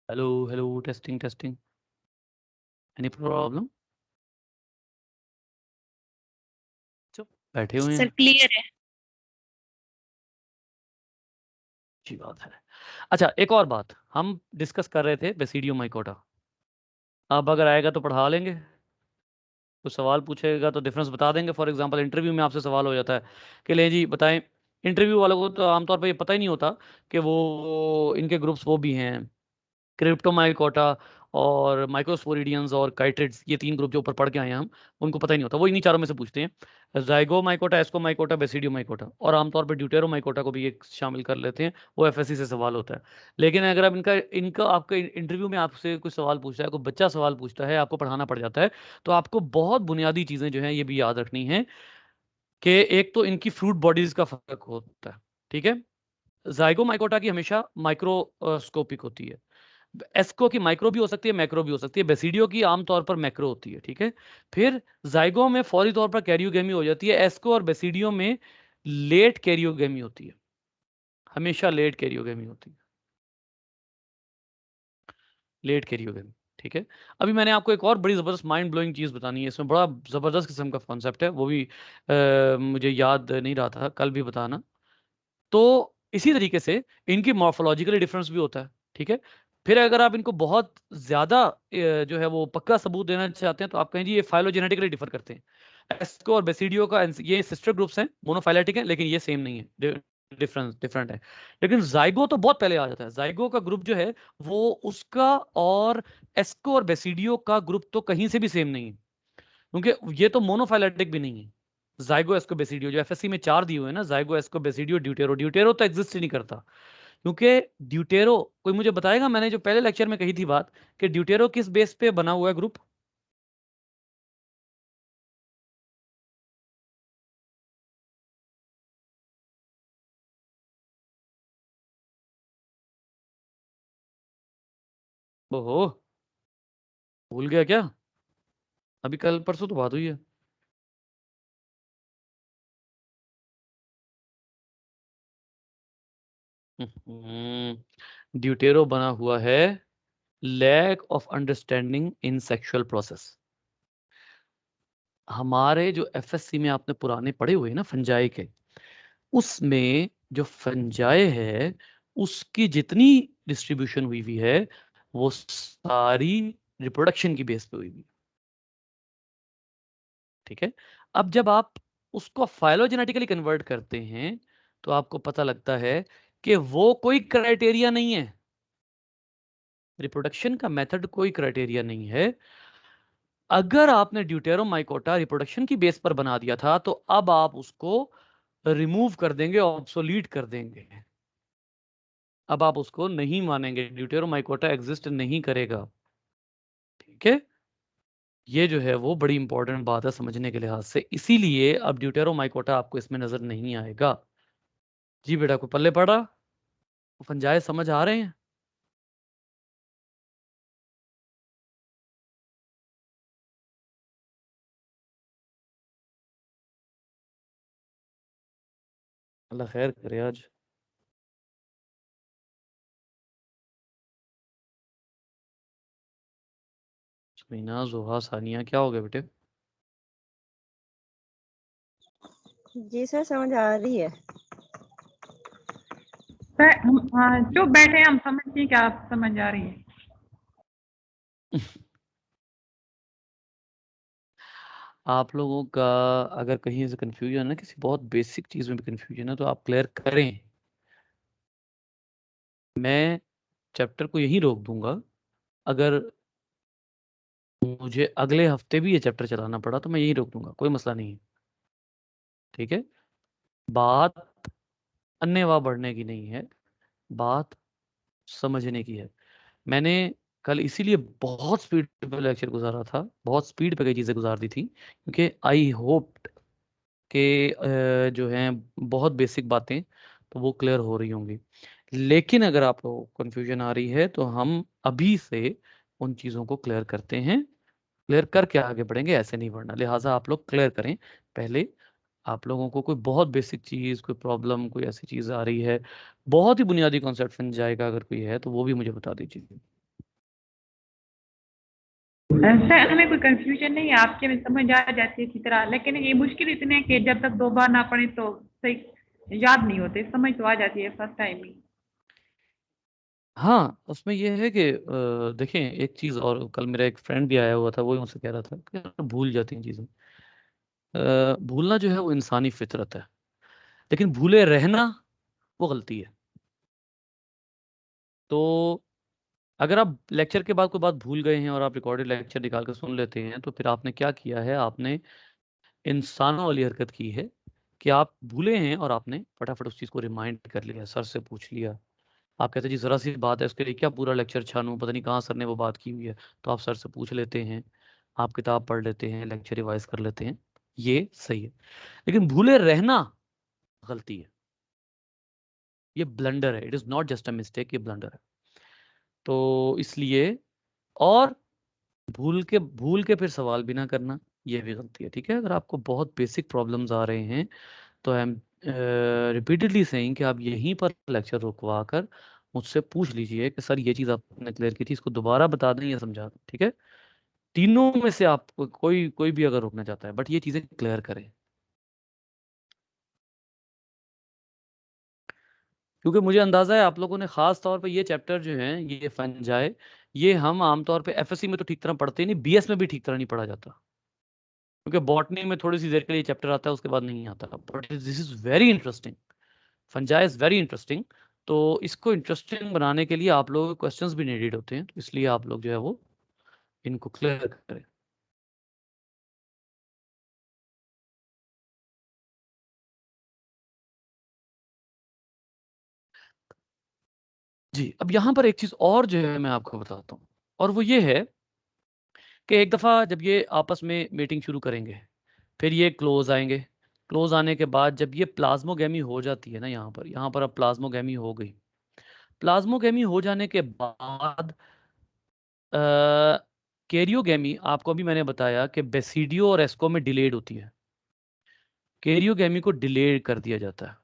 Hello hello, testing testing, any problem? चुप बैठे हुए सर हैं। क्लियर है। अच्छी बात है। अच्छा, एक और बात हम डिस्कस कर रहे थे, बेसिडियो माइकोटा। अब अगर आएगा तो पढ़ा लेंगे, कुछ सवाल पूछेगा तो डिफरेंस बता देंगे। फॉर एग्जांपल इंटरव्यू में आपसे सवाल हो जाता है कि ले जी बताएं, इंटरव्यू वालों को तो आमतौर पर ये पता ही नहीं होता कि वो इनके ग्रुप्स वो भी हैं, क्रिप्टोमाइकोटा और माइक्रोस्पोरिडियंस और काइट्रिड्स, ये तीन ग्रुप जो ऊपर पढ़ के आए हैं हम, उनको पता ही नहीं होता। वो इन्हीं चारों में से पूछते हैं, जाइगोमाइकोटा, एस्कोमाइकोटा, बेसिडियोमाइकोटा, और आमतौर पर ड्यूटेरोमाइकोटा को भी एक शामिल कर लेते हैं, वो एफएससी से सवाल होता है। लेकिन अगर आप इनका इनका आपके इंटरव्यू में आपसे कुछ सवाल पूछता है, कोई बच्चा सवाल पूछता है, आपको पढ़ाना पड़ जाता है, तो आपको बहुत बुनियादी चीजें जो हैं ये भी याद रखनी है कि एक तो इनकी फ्रूट बॉडीज का फर्क होता है। ठीक है, जाइगोमाइकोटा की हमेशा माइक्रोस्कोपिक होती है, एस्को की माइक्रो भी हो सकती है, मैक्रो भी हो सकती है, बेसिडियो की आमतौर पर मैक्रो होती है। ठीक है, फिर जाइगो में फौरी तौर पर कैरियोगेमी हो जाती है, एस्को और बेसिडियो में लेट कैरियोगेमी होती है, हमेशा लेट कैरियोगेमी होती है, लेट कैरियोगेमी। ठीक है, अभी मैंने आपको एक और बड़ी जबरदस्त माइंड ब्लोइंग चीज बतानी है, इसमें बड़ा जबरदस्त किस्म का कॉन्सेप्ट है, वो भी मुझे याद नहीं रहा था, कल भी बताना। तो इसी तरीके से इनकी मॉर्फोलॉजिकली डिफरेंस भी होता है। ठीक है, फिर अगर आप इनको बहुत ज्यादा जो है वो पक्का सबूत देना चाहते हैं तो आप कहें जी ये फाइलोजेनेटिकली डिफर करते हैं। एस्को और बेसिडियो का ये सिस्टर ग्रुप्स हैं, मोनोफाइलेटिक हैं, लेकिन ये सेम नहीं है, डिफरेंस डिफरेंट है। लेकिन जाइगो तो बहुत पहले आ जाता है, जाइगो का ग्रुप जो है वो उसका और एस्को और बेसिडियो का ग्रुप तो कहीं से भी सेम नहीं है, क्योंकि ये तो मोनोफाइलेटिक भी नहीं है। जाइगो एस्को बेसिडियो जो एफएससी में चार दिए हुए हैं ना, जाइगो एस्को बेसिडियो ड्यूटेरो, ड्यूटेरो तो एग्जिस्ट ही नहीं करता, क्योंकि ड्यूटेरो, कोई मुझे बताएगा, मैंने जो पहले लेक्चर में कही थी बात कि ड्यूटेरो किस बेस पे बना हुआ है ग्रुप? ओहो, भूल गया क्या? अभी कल परसों तो बात हुई है। ड्यूटेरो बना हुआ है lack of understanding in sexual process. हमारे जो एफएससी में आपने पुराने पढ़े हुए हैं ना फंजाई के, उसमें जो फंजाई है उसकी जितनी डिस्ट्रीब्यूशन हुई हुई है वो सारी रिप्रोडक्शन की बेस पे हुई हुई है। ठीक है, अब जब आप उसको फाइलोजेनेटिकली कन्वर्ट करते हैं तो आपको पता लगता है कि वो कोई क्राइटेरिया नहीं है, रिप्रोडक्शन का मेथड कोई क्राइटेरिया नहीं है। अगर आपने ड्यूटेरोमाइकोटा रिप्रोडक्शन की बेस पर बना दिया था तो अब आप उसको रिमूव कर देंगे, ऑब्सोलीट कर देंगे, अब आप उसको नहीं मानेंगे, ड्यूटेरोमाइकोटा एग्जिस्ट नहीं करेगा। ठीक है, ये जो है वो बड़ी इंपॉर्टेंट बात है समझने के लिहाज से, इसीलिए अब ड्यूटेरोमाइकोटा आपको इसमें नजर नहीं आएगा। जी बेटा, को पल्ले पड़ा, फंजाए समझ आ रहे हैं? अल्लाह खैर करे आज। मीना, जोहा, सानिया, क्या हो गया बेटे? जी सर, समझ आ रही है। सर हम जो बैठे हैं हम समझते हैं कि आप समझ आ रही है। आप लोगों का अगर कहीं से कंफ्यूजन है ना, किसी बहुत बेसिक चीज में भी कंफ्यूजन है, तो आप क्लियर करें। मैं चैप्टर को यहीं रोक दूंगा। अगर मुझे अगले हफ्ते भी ये चैप्टर चलाना पड़ा तो मैं यहीं रोक दूंगा, कोई मसला नहीं है। ठीक है, बात अन्यथा बढ़ने की नहीं है, बात समझने की है। मैंने कल इसीलिए बहुत स्पीड पे लेक्चर गुजारा था, बहुत स्पीड पे कई चीज़ें गुजार दी थी, क्योंकि आई होप के जो हैं बहुत बेसिक बातें तो वो क्लियर हो रही होंगी। लेकिन अगर आपको कंफ्यूजन आ रही है तो हम अभी से उन चीज़ों को क्लियर करते हैं, क्लियर करके आगे बढ़ेंगे, ऐसे नहीं बढ़ना। लिहाजा आप लोग क्लियर करें पहले। आप लोगों को कोई बहुत बेसिक चीज़, कोई प्रॉब्लम, कोई ऐसी चीज़ आ रही है, बहुत ही बुनियादी कॉन्सेप्ट समझ जाएगा अगर कोई है, तो वो भी मुझे बता दीजिए। सर हमें कोई कंफ्यूजन नहीं है, आपके में समझ आ जाती है इसी तरह, लेकिन ये मुश्किल इतने कि जब तक 2 बार ना पढ़े तो सही याद नहीं होते, समझ तो आ जाती है फर्स्ट टाइम ही। हाँ, उसमें ये है कि देखें एक चीज़ और, कल मेरा एक फ्रेंड भी आया हुआ था, वो मुझसे कह रहा था कि यार भूल जाती हैं चीज़ें। भूलना जो है वो इंसानी फितरत है, लेकिन भूले रहना वो गलती है। तो अगर आप लेक्चर के बाद कोई बात भूल गए हैं और आप रिकॉर्डेड लेक्चर निकाल कर सुन लेते हैं, तो फिर आपने क्या किया है, आपने इंसानों वाली हरकत की है कि आप भूले हैं और आपने फटाफट उस चीज़ को रिमाइंड कर लिया, सर से पूछ लिया। आप कहते हैं जी जरा सी बात है, उसके लिए क्या पूरा लेक्चर छानूं, पता नहीं कहाँ सर ने वो बात की हुई है। तो आप सर से पूछ लेते हैं, आप किताब पढ़ लेते हैं, लेक्चर रिवाइज कर लेते हैं, ये सही है। लेकिन भूले रहना गलती है, ये ब्लंडर है। It is not just a mistake, ये ब्लंडर है। तो इसलिए, और भूल के फिर सवाल भी ना करना, ये भी गलती है। ठीक है, अगर आपको बहुत बेसिक प्रॉब्लम्स आ रहे हैं तो आई एम रिपीटेडली सेइंग कि आप यहीं पर लेक्चर रुकवा कर मुझसे पूछ लीजिए कि सर ये चीज़ आपने क्लियर की थी, इसको दोबारा बता दें या समझा दें। ठीक है, तीनों में से आप कोई कोई भी अगर रुकना चाहता है, बट ये चीज़ें क्लियर करें। क्योंकि मुझे अंदाजा है आप लोगों ने खास तौर पे ये चैप्टर जो है, ये फंजाए, ये हम आमतौर पे एफएससी में तो ठीक तरह पढ़ते ही नहीं, बीएस में भी ठीक तरह नहीं पढ़ा जाता। क्योंकि बॉटनी में थोड़ी सी देर के लिए चैप्टर आता है, उसके बाद नहीं आता। But this is very interesting, fungi is very interesting. तो इसको इंटरेस्टिंग बनाने के लिए आप लोगों के क्वेश्चंस भी नीडेड होते हैं, तो इसलिए आप लोग जो है वो इनको क्लियर करें। जी, अब यहाँ पर एक चीज़ और जो है मैं आपको बताता हूँ, और वो ये है कि एक दफ़ा जब ये आपस में मीटिंग शुरू करेंगे, फिर ये क्लोज आएंगे। क्लोज आने के बाद जब ये प्लाज्मोगेमी हो जाती है ना, यहाँ पर अब प्लाज्मोगेमी हो गई। प्लाज्मोगेमी हो जाने के बाद कैरियोगेमी, आपको अभी मैंने बताया कि बेसिडियो और एस्को में डिलेड होती है। कैरियोगेमी को डिले कर दिया जाता है।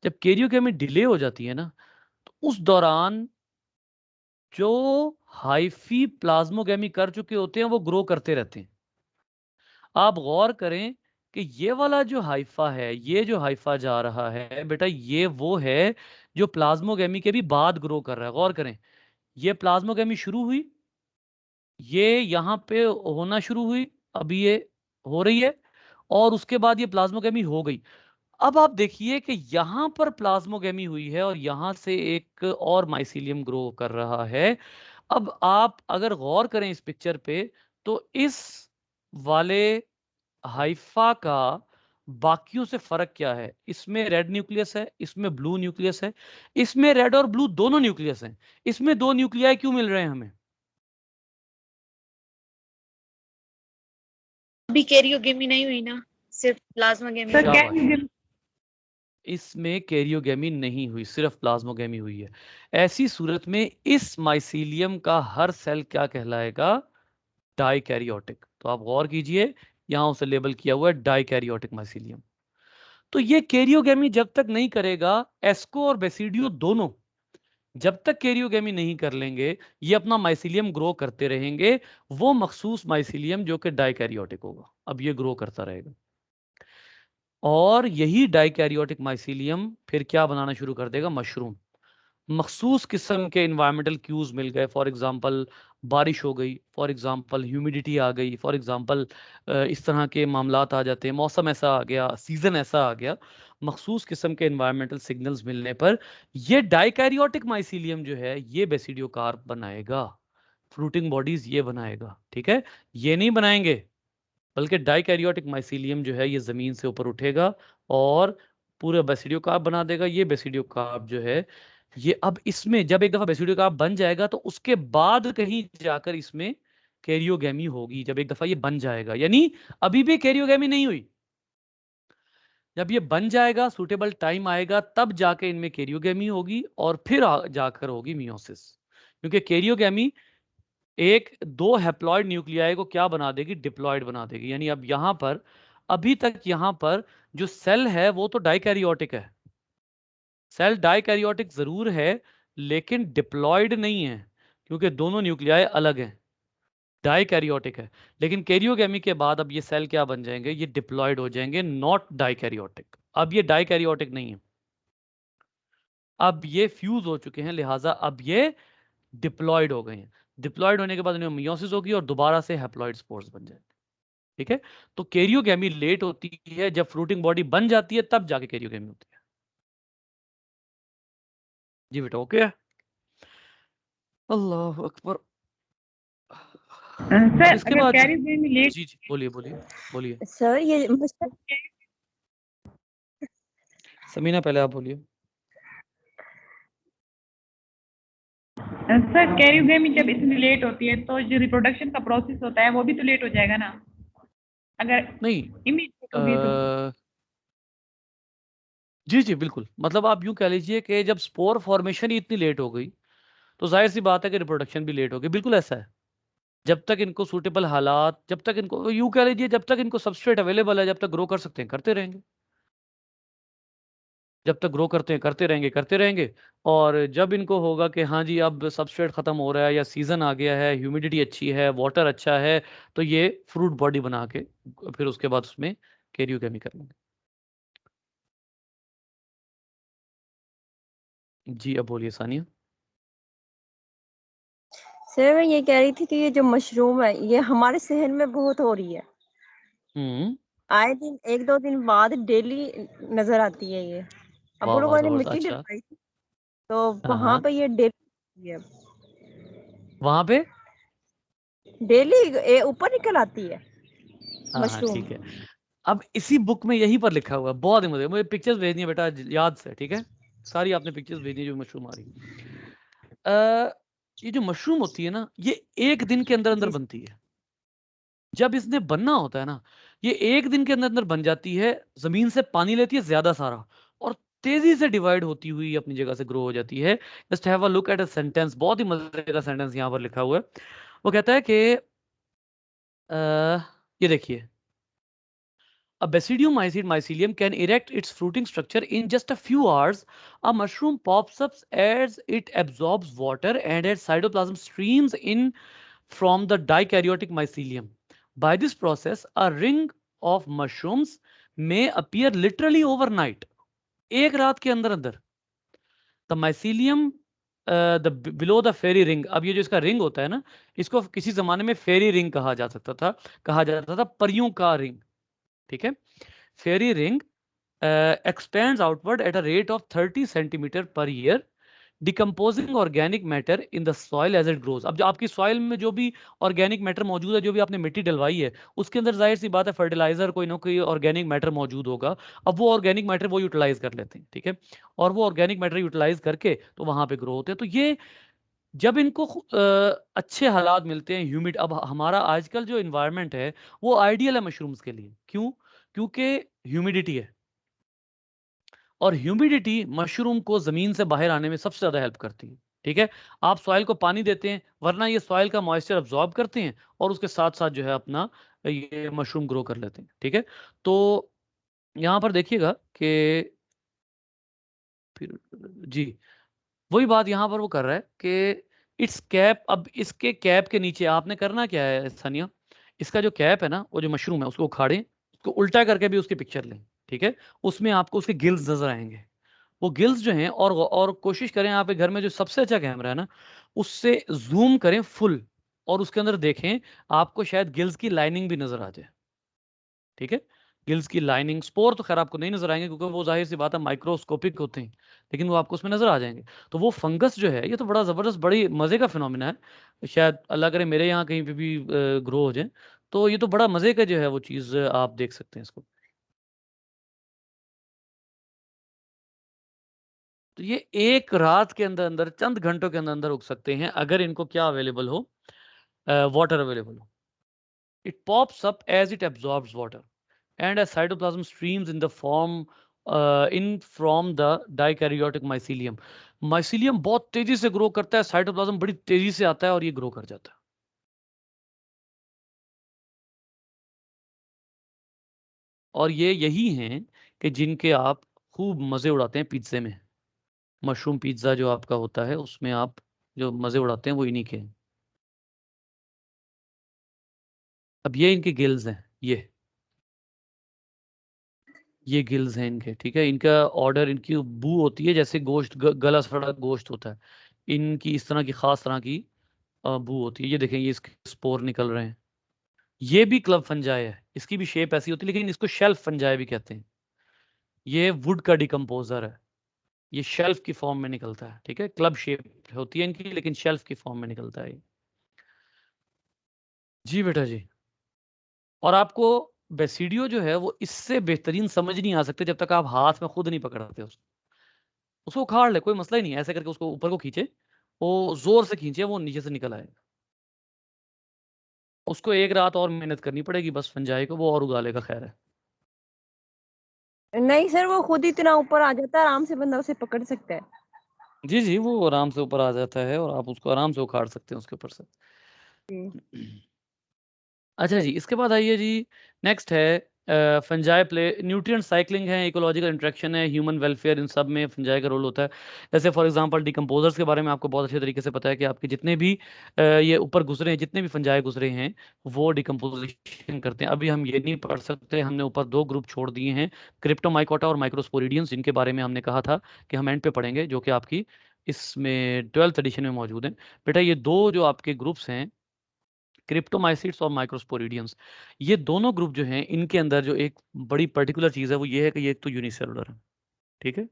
जब कैरियोगेमी डिले हो जाती है ना, तो उस दौरान जो हाइफी प्लाज्मोगेमी कर चुके होते हैं वो ग्रो करते रहते हैं। आप गौर करें कि ये वाला जो हाइफा है, ये जो हाइफा जा रहा है बेटा, ये वो है जो प्लाज्मोगेमी के भी बाद ग्रो कर रहा है। गौर करें, ये प्लाज्मोगेमी शुरू हुई, ये यहाँ पे होना शुरू हुई, अभी ये हो रही है, और उसके बाद ये प्लाज्मोगेमी हो गई। अब आप देखिए कि यहां पर प्लाज्मोगेमी हुई है और यहां से एक और माइसीलियम ग्रो कर रहा है। अब आप अगर गौर करें इस पिक्चर पे, तो इस वाले हाइफा का बाकियों से फर्क क्या है? इसमें रेड न्यूक्लियस है, इसमें ब्लू न्यूक्लियस है। इसमें रेड और ब्लू दोनों न्यूक्लियस हैं, इसमें दो न्यूक्लियाई क्यों मिल रहे हैं हमें? अभी कैरियोगेमी नहीं हुई ना, सिर्फ प्लाज्मागेमी सर हुई। कैन शाबाश, यू इसमें कैरियोगेमी नहीं हुई, सिर्फ प्लाज्मोगेमी हुई है। ऐसी सूरत में इस माइसीलियम का हर सेल क्या कहलाएगा? डाइकैरियोटिक। तो आप गौर कीजिए, यहां उसे लेबल किया हुआ है डाइकैरियोटिक माइसीलियम। तो ये कैरियोगेमी जब तक नहीं करेगा, एस्को और बेसिडियो दोनों जब तक कैरियोगेमी नहीं कर लेंगे, ये अपना माइसीलियम ग्रो करते रहेंगे। वो मखसूस माइसीलियम जो कि डाइकैरियोटिक होगा, अब ये ग्रो करता रहेगा। और यही डाइकैरियोटिक माइसीलियम फिर क्या बनाना शुरू कर देगा? मशरूम। मखसूस किस्म के इन्वायरमेंटल क्यूज मिल गए, फॉर एग्जांपल बारिश हो गई, फॉर एग्जांपल ह्यूमिडिटी आ गई, फॉर एग्जांपल इस तरह के मामलात आ जाते हैं, मौसम ऐसा आ गया, सीजन ऐसा आ गया। मखसूस किस्म के इन्वायरमेंटल सिग्नल्स मिलने पर ये डाइकैरियोटिक माइसीलियम जो है ये बेसिडियोकार्प बनाएगा, फ्रूटिंग बॉडीज ये बनाएगा। ठीक है, ये नहीं बनाएंगे, बल्कि डाइकैरियोटिक माइसीलियम जो है ये जमीन से ऊपर उठेगा और पूरा बेसिडियोकार्प बना देगा। ये बेसिडियोकार्प जो है ये अब इसमें जब एक दफा बेसिडियोकार्प बन जाएगा तो उसके बाद कहीं जाकर इसमें कैरियोगैमी होगी, जब एक दफा ये बन जाएगा। यानी अभी भी कैरियोगैमी नहीं हुई, जब ये बन जाएगा, सूटेबल टाइम आएगा, तब जाके इनमें कैरियोगैमी होगी और फिर जाकर होगी मियोसिस। क्योंकि कैरियोगैमी एक दो हैप्लॉइड न्यूक्लियाई को क्या बना देगी, डिप्लॉइड बना देगी। यानी अब यहां पर अभी तक यहां पर जो सेल है वो तो डाइकैरियोटिक है, सेल डाइकैरियोटिक जरूर है लेकिन डिप्लॉइड नहीं है, क्योंकि दोनों न्यूक्लियाई अलग हैं, डाइकैरियोटिक है। लेकिन कैरियोगैमी के बाद अब ये सेल क्या बन जाएंगे, ये डिप्लॉइड हो जाएंगे, नॉट डाइकैरियोटिक। अब ये डाइकैरियोटिक नहीं है, अब ये फ्यूज हो चुके हैं, लिहाजा अब ये डिप्लॉइड हो गए हैं। डिप्लॉइड होने के बाद इनमें मियोसिस होगी और दोबारा से हैप्लॉइड स्पोर्स बन जाएंगे। ठीक है, तो कैरियोगैमी लेट होती है, जब फ्रूटिंग बॉडी बन जाती है तब जाके कैरियोगैमी होती है। जी बेटा, ओके, अल्लाह अकबर। अब सर इसके अगर बाद कैरियोगैमी लेट, जी जी बोलिए बोलिए बोलिए, सर ये समीना पहले आप बोलिए। सर कैरियोगैमी जब इसमें लेट होती है तो जो रिप्रोडक्शन का प्रोसेस होता है वो भी तो लेट हो जाएगा ना, अगर नहीं, इमीडिएट होगी तो। जी जी बिल्कुल, मतलब आप यूं कह लीजिए कि जब स्पोर फॉर्मेशन ही इतनी लेट हो गई तो जाहिर सी बात है कि रिप्रोडक्शन भी लेट हो गई, बिल्कुल ऐसा है। जब तक इनको सूटेबल हालात, जब तक इनको यूं कह लीजिए जब तक इनको सबस्ट्रेट अवेलेबल है, जब तक ग्रो कर सकते हैं करते रहेंगे, जब तक ग्रो करते हैं करते रहेंगे करते रहेंगे। और जब इनको होगा कि हाँ जी अब सबस्ट्रेट खत्म हो रहा है या सीजन आ गया है, ह्यूमिडिटी अच्छी है, वाटर अच्छा है, तो ये फ्रूट बॉडी बना के फिर उसके बाद उसमें कैरियोगैमी कर लेंगे। जी अब बोलिए सानिया। सर मैं ये कह रही थी कि ये जो मशरूम है ये हमारे शहर में बहुत हो रही है, हम्म, आए दिन एक दो दिन बाद डेली नजर आती है ये। वाह अबू वाह लोगों ने जबरदस्त, मिट्टी अच्छा, डलवाई थी तो हाँ वहां हाँ, पे ये डेली है, वहां पे, डेली ऊपर निकल आती है हाँ हाँ मशरूम। ठीक है। अब इसी बुक में यहीं पर लिखा हुआ है, बहुत ही मजे, मुझे पिक्चर्स भेजनी है बेटा याद से, ठीक है, सारी आपने पिक्चर्स भेजनी है जो मशरूम आ रही ये जो मशरूम होती है ना ये एक दिन के अंदर अंदर जी बनती है। जब इसने बनना होता है ना, ये एक दिन के अंदर अंदर बन जाती है, जमीन से पानी लेती है ज्यादा सारा और तेजी से डिवाइड होती हुई अपनी जगह से ग्रो हो जाती है। Just have a look at a sentence, बहुत ही मजे का सेंटेंस यहाँ पर लिखा हुआ है। वो कहता है कि ये देखिए, a basidiomycete mycelium can erect its fruiting structure in just a few hours. A mushroom pops up as it absorbs water and as cytoplasm streams in from the dikaryotic mycelium. By this process, a ring of mushrooms may appear literally overnight. एक रात के अंदर अंदर the mycelium the below the fairy ring. अब ये जो इसका रिंग होता है ना, इसको किसी जमाने में फेरी रिंग कहा जा सकता था, कहा जाता था परियों का रिंग। ठीक है, फेरी ring expands outward at a rate of 30 centimeter per year, decomposing organic matter in the soil as it grows. अब जो आपकी सॉइल में जो भी ऑर्गेनिक मैटर मौजूद है, जो भी आपने मिट्टी डलवाई है उसके अंदर जाहिर सी बात है फर्टिलाइजर कोई ना कोई ऑर्गेनिक मैटर मौजूद होगा। अब वो ऑर्गेनिक मैटर वो यूटिलाइज कर लेते हैं, ठीक है, और वो ऑर्गेनिक मैटर यूटिलाइज करके तो वहां पे ग्रो होते हैं। तो ये जब इनको अच्छे हालात मिलते हैं, ह्यूमिड, अब हमारा आजकल जो इन्वायरमेंट है वो आइडियल है मशरूम्स के लिए, क्यों, क्योंकि ह्यूमिडिटी है और ह्यूमिडिटी मशरूम को जमीन से बाहर आने में सबसे ज्यादा हेल्प करती है। ठीक है, आप सॉइल को पानी देते हैं वरना ये सॉइल का मॉइस्चर अब्जॉर्ब करते हैं और उसके साथ साथ जो है अपना ये मशरूम ग्रो कर लेते हैं। ठीक है, तो यहां पर देखिएगा कि फिर जी वही बात यहां पर वो कर रहा है कि इट्स कैप, अब इसके कैप के नीचे आपने करना क्या है सानिया, इसका जो कैप है ना, वो जो मशरूम है उसको उखाड़ें, उसको उल्टा करके भी उसकी पिक्चर लें। ठीक है, उसमें आपको उसके गिल्स नजर आएंगे, वो गिल्स जो हैं, और कोशिश करें आप घर में जो सबसे अच्छा कैमरा है ना, उससे जूम करें फुल, और उसके अंदर देखें, आपको शायद गिल्स की लाइनिंग भी नजर आ जाए। ठीक है, गिल्स की लाइनिंग, स्पोर तो खैर आपको नहीं नजर आएंगे क्योंकि वो जाहिर सी बात है माइक्रोस्कोपिक होते हैं, लेकिन वो आपको उसमें नजर आ जाएंगे। तो वो फंगस जो है, ये तो बड़ा जबरदस्त, बड़ी मजे का फिनोमिना है, शायद अल्लाह करे मेरे यहाँ कहीं पे भी ग्रो हो जाए। तो ये तो बड़ा मजे का जो है वो चीज, आप देख सकते हैं इसको। तो ये एक रात के अंदर अंदर, चंद घंटों के अंदर अंदर उग सकते हैं, अगर इनको क्या अवेलेबल हो, वाटर अवेलेबल हो। It pops up as it absorbs water and as cytoplasm streams in the form in from the dikaryotic mycelium। mycelium बहुत तेजी से ग्रो करता है, साइटोप्लाज्म बड़ी तेजी से आता है और ये ग्रो कर जाता है। और ये यही हैं कि जिनके आप खूब मजे उड़ाते हैं पिज्जे में। मशरूम पिज्जा जो आपका होता है, उसमें आप जो मजे उड़ाते हैं वो इन्हीं के हैं। अब ये इनके गिल्स हैं, ये गिल्स हैं इनके, ठीक है। इनका ऑर्डर, इनकी बू होती है जैसे गोश्त, गला सड़ा गोश्त होता है, इनकी इस तरह की खास तरह की बू होती है। ये देखें, ये इसके स्पोर निकल रहे हैं। ये भी क्लब फंजाई है, इसकी भी शेप ऐसी होती है, लेकिन इसको शेल्फ फंजाई भी कहते हैं। ये वुड का डिकम्पोजर है, ये शेल्फ की फॉर्म में निकलता है, ठीक है। क्लब शेप होती है इनकी, लेकिन शेल्फ की फॉर्म में निकलता है ये। जी बेटा जी। और आपको बेसिडियो जो है वो इससे बेहतरीन समझ नहीं आ सकते जब तक आप हाथ में खुद नहीं पकड़ते उसको। उसको उखाड़ ले, कोई मसला ही नहीं है, ऐसे करके उसको ऊपर को खींचे, वो जोर से खींचे, वो नीचे से निकल आएगा। उसको एक रात और मेहनत करनी पड़ेगी बस फंजाई को, वो और उगा लेगा, खैर है। नहीं सर, वो खुद ही इतना ऊपर आ जाता है, आराम से बंदा उसे पकड़ सकता है। जी जी, वो आराम से ऊपर आ जाता है और आप उसको आराम से उखाड़ सकते हैं उसके ऊपर से। जी। अच्छा जी, इसके बाद आइए जी, नेक्स्ट है फंजाई प्ले, न्यूट्रिएंट साइक्लिंग है, इकोलॉजिकल इंटरेक्शन है, ह्यूमन वेलफेयर, इन सब में फंजाई का रोल होता है। जैसे फॉर एग्जांपल डिकम्पोजर्स के बारे में आपको बहुत अच्छे तरीके से पता है कि आपके जितने भी ये ऊपर गुजरे हैं, जितने भी फंजाई गुजरे हैं, वो डिकम्पोजिशन करते हैं। अभी हम ये नहीं पढ़ सकते, हमने ऊपर दो ग्रुप छोड़ दिए हैं, क्रिप्टोमाइकोटा और माइक्रोस्पोरिडियंस, जिनके बारे में हमने कहा था कि हम एंड पे पढ़ेंगे, जो कि आपकी इसमें 12th एडिशन में मौजूद है। बेटा ये दो जो आपके ग्रुप्स हैं, क्रिप्टोमाइसिट्स और माइक्रोस्पोरिडियंस, ये दोनों ग्रुप जो हैं, इनके अंदर जो एक बड़ी पर्टिकुलर चीज़ है वो ये है कि ये एक तो यूनिसेलुलर है, ठीक है।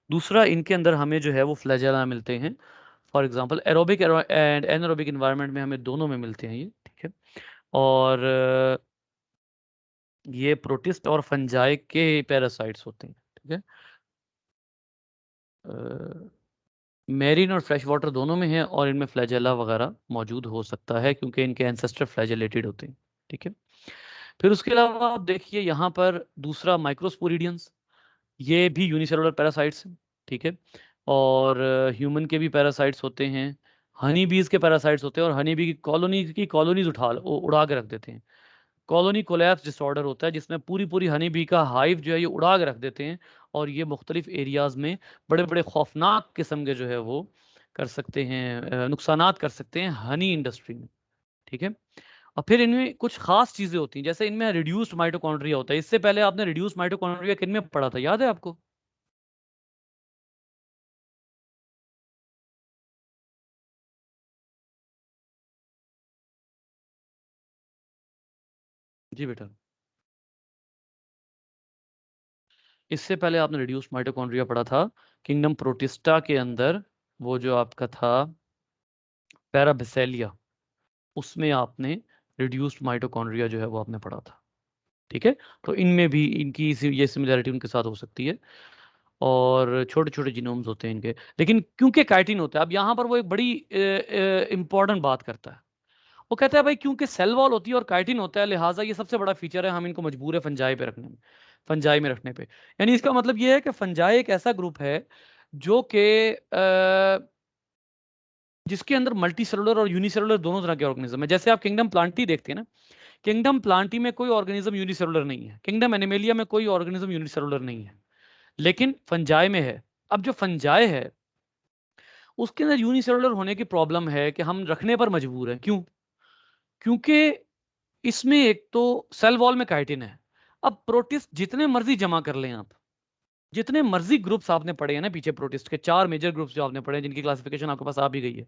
दूसरा, इनके अंदर हमें जो है वो फ्लैजेला मिलते हैं। For example aerobic and anaerobic environment में हमें दोनों में मिलते हैं ये, ठीक है। और ये प्रोटिस्ट और फंजाई के पैरासाइट्स होते हैं, ठीक है। मेरीन और फ्रेश वाटर दोनों में है, और इनमें फ्लैजेला वगैरह मौजूद हो सकता है क्योंकि इनके एंसेस्टर फ्लैजेलेटेड होते हैं, ठीक है। फिर उसके अलावा आप देखिए यहाँ पर दूसरा माइक्रोस्पोरिडियंस, ये भी यूनिसेलुलर पैरासाइट्स हैं, ठीक है। और ह्यूमन के भी पैरासाइट्स होते हैं, हनी बीज के पैरासाइट्स होते हैं, और हनी बी की कॉलोनीज उड़ा के रख देते हैं। कॉलोनी कोलैप्स डिसऑर्डर होता है जिसमें पूरी पूरी हनी बी का हाइव जो है ये उड़ा के रख देते हैं, और ये मुख्तलिफ एरियाज में बड़े बड़े खौफनाक किस्म के जो है वो कर सकते हैं, नुकसानात कर सकते हैं हनी इंडस्ट्री में, ठीक है। और फिर इनमें कुछ खास चीजें होती हैं, जैसे इनमें रिड्यूस्ड माइटोकॉन्ड्रिया होता है। इससे पहले आपने रिड्यूस्ड माइटोकॉन्ड्रिया किन में पढ़ा था, याद है आपको? जी बेटा, इससे पहले आपने रिड्यूस्ड माइटोकॉन्ड्रिया पढ़ा था किंगडम प्रोटिस्टा के अंदर, वो जो आपका था पैराबैसेलिया, उसमें आपने रिड्यूस्ड माइटोकॉन्ड्रिया जो है वो आपने पढ़ा था, ठीक है। तो इनमें भी इनकी ये सिमिलैरिटी उनके साथ हो सकती है, और छोटे छोटे जीनोम्स होते हैं इनके, लेकिन क्योंकि काइटिन होता है। अब यहाँ पर वो एक बड़ी इंपॉर्टेंट बात करता है, वो कहता है भाई क्योंकि सेल वॉल होती है और काइटिन होता है, लिहाजा ये सबसे बड़ा फीचर है, हम इनको मजबूर है फंजाई पे रखने में, फंजाई में रखने पे। यानी इसका मतलब ये है कि फंजाई एक ऐसा ग्रुप है जो कि जिसके अंदर मल्टी सेलुलर और यूनिसेलुलर दोनों तरह के ऑर्गेनिज्म है। जैसे आप किंगडम प्लांटी देखते हैं ना, किंगडम प्लांटी में कोई ऑर्गेनिज्म यूनिसेलुलर नहीं है, किंगडम एनिमेलिया में कोई ऑर्गेनिज्म यूनिसेलुलर नहीं है, लेकिन फंजाई में है। अब जो फंजाई है उसके अंदर यूनिसेलुलर होने की प्रॉब्लम है कि हम रखने पर मजबूर हैं। क्यों? क्योंकि इसमें एक तो सेल वॉल में काइटिन है। अब प्रोटिस्ट जितने मर्जी जमा कर लें आप, जितने मर्जी ग्रुप्स आपने पढ़े हैं ना पीछे प्रोटिस्ट के, 4 मेजर ग्रुप्स जो आपने पढ़े हैं, जिनकी क्लासिफिकेशन आपके पास आ भी गई है,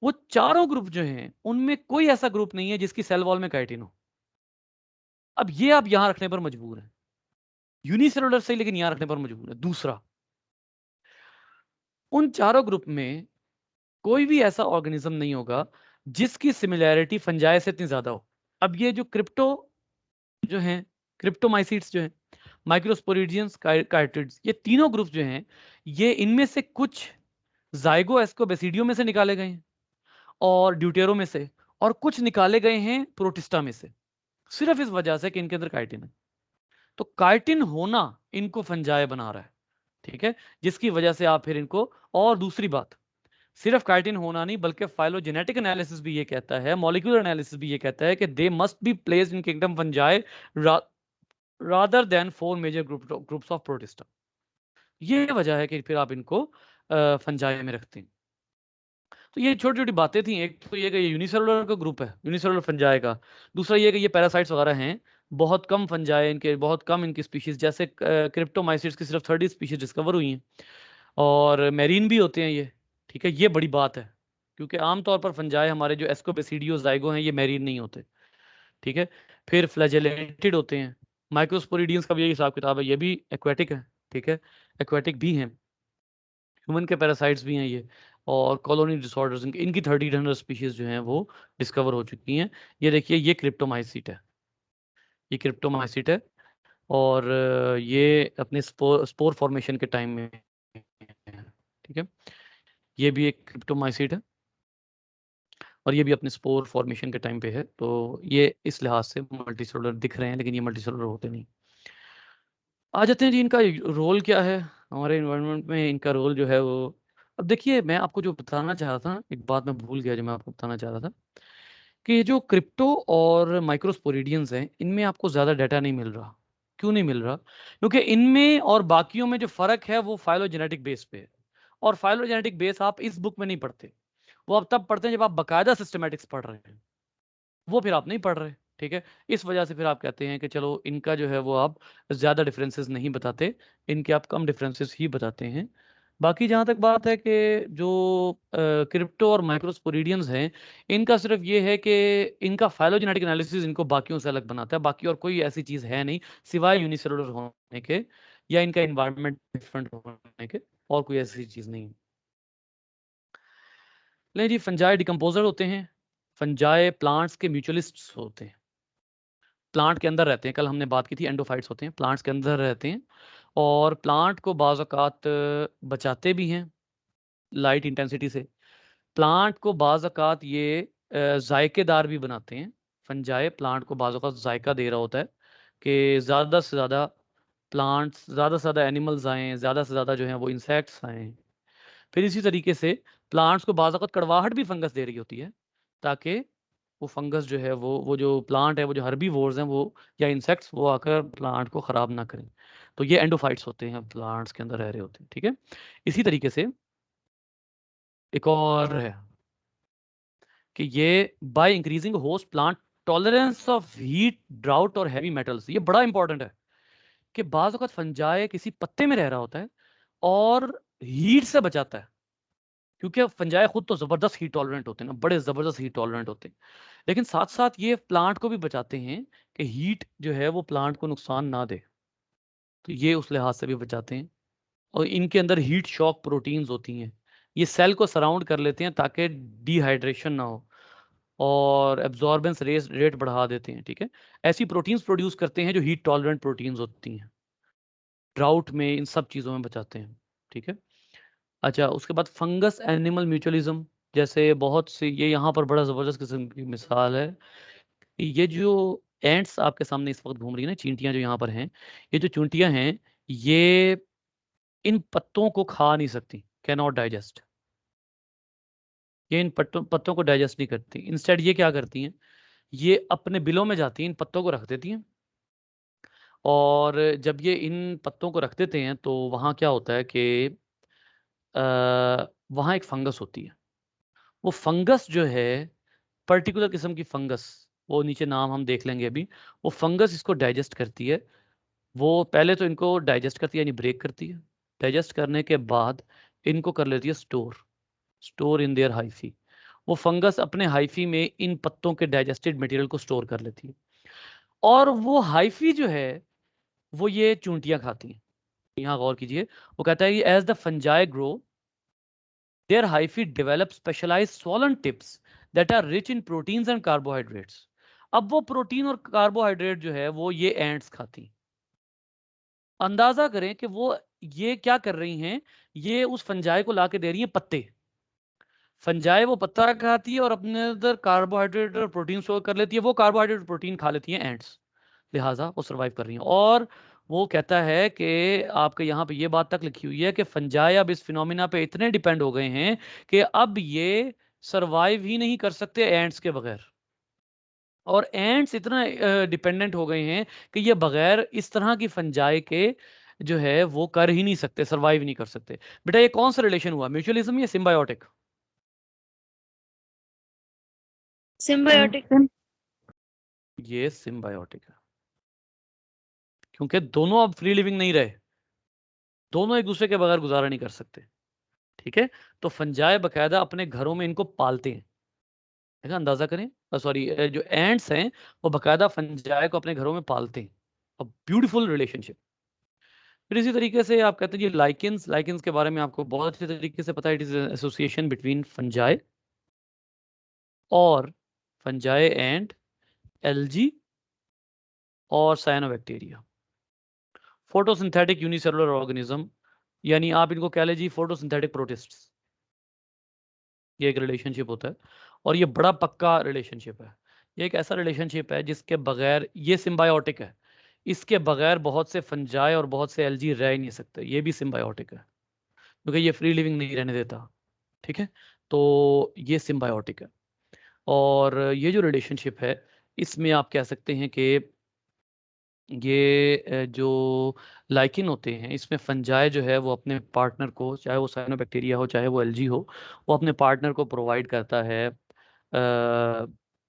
वो चारों ग्रुप जो हैं उनमें कोई ऐसा ग्रुप नहीं है जिसकी सेल वॉल में काइटिन हो। अब ये आप यहां रखने पर मजबूर हैं, यूनिसेलुलर सही लेकिन यहां रखने पर मजबूर है। दूसरा, उन चारों ग्रुप में कोई भी ऐसा ऑर्गेनिज्म नहीं होगा जिसकी सिमिलैरिटी फंजाई से इतनी ज्यादा हो। अब ये जो क्रिप्टो जो हैं, क्रिप्टोमाइसिट्स जो हैं, माइक्रोस्पोरिडियंस, कार्टिड्स, ये तीनों ग्रुप जो हैं, ये इनमें से कुछ जाइगो एस्कोबेसिडियो में से निकाले गए हैं और ड्यूटेरो में से, और कुछ निकाले गए हैं प्रोटिस्टा में से, सिर्फ इस वजह से कि इनके अंदर काइटिन है। तो काइटिन होना इनको फंजाई बना रहा है, ठीक है, जिसकी वजह से आप फिर इनको। और दूसरी बात, सिर्फ काइटिन होना नहीं बल्कि फाइलोजेनेटिक एनालिसिस भी ये कहता है, मॉलिक्यूलर एनालिसिस भी ये कहता है कि they must be placed in kingdom fungi rather than 4 major groups of protista. ये वजह है कि फिर आप इनको फंजाई में रखते हैं। तो ये छोटी छोटी बातें थी। एक तो ये कि ये यूनिसेलुलर का ग्रुप है, यूनिसेलुलर फंजाई का। दूसरा ये कि ये पैरासाइट्स वगैरह हैं, बहुत कम फंजाई इनके, बहुत कम इनकी स्पीशीज, जैसे क्रिप्टोमाइसिट्स की सिर्फ 30 स्पीशीज डिस्कवर हुई हैं, और मैरीन भी होते हैं ये, ठीक है। ये बड़ी बात है क्योंकि आमतौर पर फंजाई हमारे जो एस्कोबेसिडियो जाइगो हैं, ये मैरीन नहीं होते, ठीक है। फिर फ्लैजेलेटेड होते हैं। माइक्रोस्पोरिडियंस का भी यही हिसाब किताब है, ये भी एक्वेटिक है, ठीक है, एक्वेटिक भी हैं, ह्यूमन के पैरासाइट्स भी हैं ये। और कॉलोनी डिसऑर्डर्स, इनकी 30 स्पीशीज जो हैं वो डिस्कवर हो चुकी हैं। ये देखिए, ये क्रिप्टोमाइसिट है, ये क्रिप्टोमाइसिट है, और ये अपने स्पोर फॉर्मेशन के टाइम में है, ठीक है। ये भी एक क्रिप्टोमाइसिट है और ये भी अपने स्पोर फॉर्मेशन के टाइम पे है। तो ये इस लिहाज से मल्टीसेलुलर दिख रहे हैं, लेकिन ये मल्टीसेलुलर होते नहीं। आ जाते हैं जी, इनका रोल क्या है हमारे इन्वायरमेंट में। इनका रोल जो है वो, अब देखिए, मैं आपको जो बताना चाह रहा था, एक बात मैं भूल गया जो मैं आपको बताना चाह रहा था, कि ये जो क्रिप्टो और माइक्रोस्पोरिडियंस हैं, इनमें आपको ज़्यादा डाटा नहीं मिल रहा। क्यों नहीं मिल रहा? क्योंकि इनमें और बाकियों में जो फ़र्क है वो फाइलोजेनेटिक बेस पे है, और फाइलोजेनेटिक बेस आप इस बुक में नहीं पढ़ते, वो आप तब पढ़ते हैं जब आप बाकायदा सिस्टमेटिक्स पढ़ रहे हैं, वो फिर आप नहीं पढ़ रहे, ठीक है। इस वजह से फिर आप कहते हैं कि चलो इनका जो है वो आप ज़्यादा डिफरेंसेस नहीं बताते, इनके आप कम डिफरेंसेस ही बताते हैं। बाकी जहाँ तक बात है कि जो क्रिप्टो और माइक्रोस्पोरिडियंस हैं, इनका सिर्फ ये है कि इनका फाइलोजेनेटिक एनालिसिस इनको बाकियों से अलग बनाता है, बाकी और कोई ऐसी चीज़ है नहीं सिवाय यूनिसेलुलर होने के या इनका इन्वायरमेंट डिफरेंट होने के, और कोई ऐसी चीज़ नहीं। नहीं जी, फंजाई डिकम्पोजर होते हैं, फंजाई प्लांट्स के म्यूचुअलिस्ट्स होते हैं, प्लांट के अंदर रहते हैं। कल हमने बात की थी, एंडोफाइट्स होते हैं, प्लांट्स के अंदर रहते हैं, और प्लांट को बाज़ औक़ात बचाते भी हैं लाइट इंटेंसिटी से। प्लांट को बाज़ औक़ात ये जायकेदार भी बनाते हैं। फंजाई प्लांट को बाज़ औक़ात जायका दे रहा होता है कि ज़्यादा से ज़्यादा प्लांट्स, ज़्यादा से ज़्यादा एनिमल्स आएँ, ज़्यादा से ज़्यादा जो है वो इंसेक्ट्स आएँ। फिर इसी तरीके से प्लांट्स को बाज़ औक़ात कड़वाहट भी फंगस दे रही होती है, ताकि वो फंगस जो है वो जो प्लांट है, वो जो हर्बीवोर्स हैं वो, या इंसेक्ट्स, वो आकर प्लांट को ख़राब ना करें। तो ये एंडोफाइट्स होते हैं, प्लांट्स के अंदर रह रहे होते हैं, ठीक है। इसी तरीके से एक और है कि ये by increasing host plant tolerance of heat, drought और हैवी मेटल्स। ये बड़ा इंपॉर्टेंट है कि बाज़ औक़ात फंजाई किसी पत्ते में रह रहा होता है और हीट से बचाता है, क्योंकि फंजाई खुद तो ज़बरदस्त हीट टॉलरेंट होते हैं ना, बड़े ज़बरदस्त हीट टॉलरेंट होते हैं। लेकिन साथ-साथ ये प्लांट को भी बचाते हैं कि हीट जो है वो प्लांट को नुकसान ना दे। तो ये उस लिहाज से भी बचाते हैं, और इनके अंदर हीट शॉक प्रोटीन्स होती हैं। ये सेल को सराउंड कर लेते हैं ताकि डिहाइड्रेशन ना हो, और एब्जॉर्बेंस रेट बढ़ा देते हैं, ठीक है। ऐसी प्रोटीन्स प्रोड्यूस करते हैं जो हीट टॉलरेंट प्रोटीन्स होती हैं। ड्राउट में इन सब चीज़ों में बचाते हैं, ठीक है। अच्छा, उसके बाद फंगस एनिमल म्यूचुअलिज्म, जैसे बहुत सी, ये यहाँ पर बड़ा ज़बरदस्त किस्म की मिसाल है। ये जो एंट्स आपके सामने इस वक़्त घूम रही है ना, चींटियाँ जो यहाँ पर हैं, ये जो चूंटियाँ हैं, ये इन पत्तों को खा नहीं सकती, कैन नॉट डाइजेस्ट। ये इन पत्तों को डाइजेस्ट नहीं करती। इंस्टेड ये क्या करती हैं, ये अपने बिलों में जाती हैं, इन पत्तों को रख देती हैं, और जब ये इन पत्तों को रख देते हैं तो वहाँ क्या होता है कि वहाँ एक फंगस होती है। वो फंगस जो है, पर्टिकुलर किस्म की फंगस, वो नीचे नाम हम देख लेंगे अभी, वो फंगस इसको डाइजेस्ट करती है। वो पहले तो इनको डाइजेस्ट करती है, यानी ब्रेक करती है। डाइजेस्ट करने के बाद इनको कर लेती है स्टोर इन देयर हाइफी। वो फंगस अपने हाइफी में इन पत्तों के डाइजेस्टेड मटेरियल को स्टोर कर लेती है, और वो हाइफी जो है वो ये चूंटियां खाती हैं। यहाँ गौर कीजिए, वो कहता है कि as the fungi grow their hyphae develop specialised swollen tips that are rich in proteins and carbohydrates. अब वो प्रोटीन और कार्बोहाइड्रेट जो है वो ये एंट्स खाती हैं। अंदाजा करें कि वो ये क्या कर रही हैं, ये उस फंजाई को लाके दे रही हैं पत्ते। फंजाई वो पत्ता खाती है और अपने अंदर कार्बोहाइड्रेट और प्रोटीन स्टोर कर लेती है, वो कार्बोहाइड्रेट और प्रोटीन खा लेती हैं एंट्स, लिहाजा वो सरवाइव कर रही हैं। और वो कहता है कि आपके यहाँ पे ये बात तक लिखी हुई है कि फंजाई अब इस फिनोमिना पे इतने डिपेंड हो गए हैं कि अब ये सरवाइव ही नहीं कर सकते एंट्स के बगैर। और एंट्स इतना डिपेंडेंट हो गए हैं कि ये बगैर इस तरह की फंजाई के जो है वो कर ही नहीं सकते, सरवाइव नहीं कर सकते। बेटा ये कौन सा रिलेशन हुआ, म्यूचुअलिज्म या सिम्बायोटिक? सिम्बायोटिक। ये सिम्बायोटिक है, क्योंकि दोनों अब फ्री लिविंग नहीं रहे, दोनों एक दूसरे के बगैर गुजारा नहीं कर सकते। ठीक है, तो फंजाई बकायदा अपने घरों में इनको पालते हैं। देखा, अंदाजा करें, सॉरी, जो एंट्स हैं वो बकायदा फंजाई को अपने घरों में पालते हैं। Beautiful relationship. फिर इसी तरीके से आप कहते हैं जी लाइकेंस। लाइकेंस के बारे में आपको बहुत अच्छे तरीके से पता है, it is association between fungi और फंजाई एंड एल्जी और साइनोबैक्टीरिया। फोटोसिंथेटिक यूनिसेलुलर ऑर्गेनिज्म, यानी आप इनको कह लीजिए फोटोसिंथेटिक प्रोटिस्ट्स। ये एक रिलेशनशिप होता है, और ये बड़ा पक्का रिलेशनशिप है। ये एक ऐसा रिलेशनशिप है जिसके बगैर, ये सिम्बायोटिक है, इसके बगैर बहुत से फंजाई और बहुत से एल्जी रह ही नहीं सकते। ये भी सिम्बायोटिक है क्योंकि ये फ्री लिविंग नहीं रहने देता। ठीक है, तो ये सिम्बायोटिक है। और ये जो रिलेशनशिप है, इसमें आप कह सकते हैं कि ये जो लाइकिन होते हैं, इसमें फंजाई जो है वो अपने पार्टनर को, चाहे वो साइनोबैक्टीरिया हो चाहे वो एल्जी हो, वो अपने पार्टनर को प्रोवाइड करता है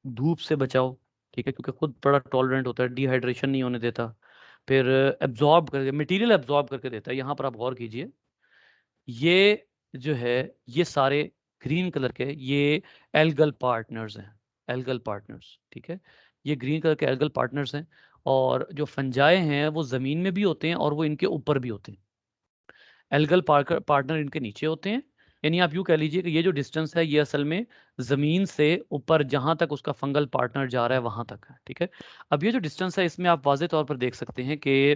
धूप से बचाओ। ठीक है, क्योंकि खुद बड़ा टॉलरेंट होता है, डिहाइड्रेशन नहीं होने देता। फिर एब्जॉर्ब करके मटेरियल एब्जॉर्ब करके देता है। यहाँ पर आप गौर कीजिए, ये जो है, ये सारे ग्रीन कलर के ये एल्गल पार्टनर्स हैं। एल्गल पार्टनर्स, ठीक है, ये ग्रीन कलर के एल्गल पार्टनर्स हैं। और जो फंजाई हैं वो ज़मीन में भी होते हैं और वो इनके ऊपर भी होते हैं। एल्गल पार्टनर इनके नीचे होते हैं। यानी आप यूँ कह लीजिए कि ये जो डिस्टेंस है ये असल में ज़मीन से ऊपर जहाँ तक उसका फंगल पार्टनर जा रहा है वहाँ तक है। ठीक है, अब ये जो डिस्टेंस है इसमें आप वाज़ेह तौर पर देख सकते हैं कि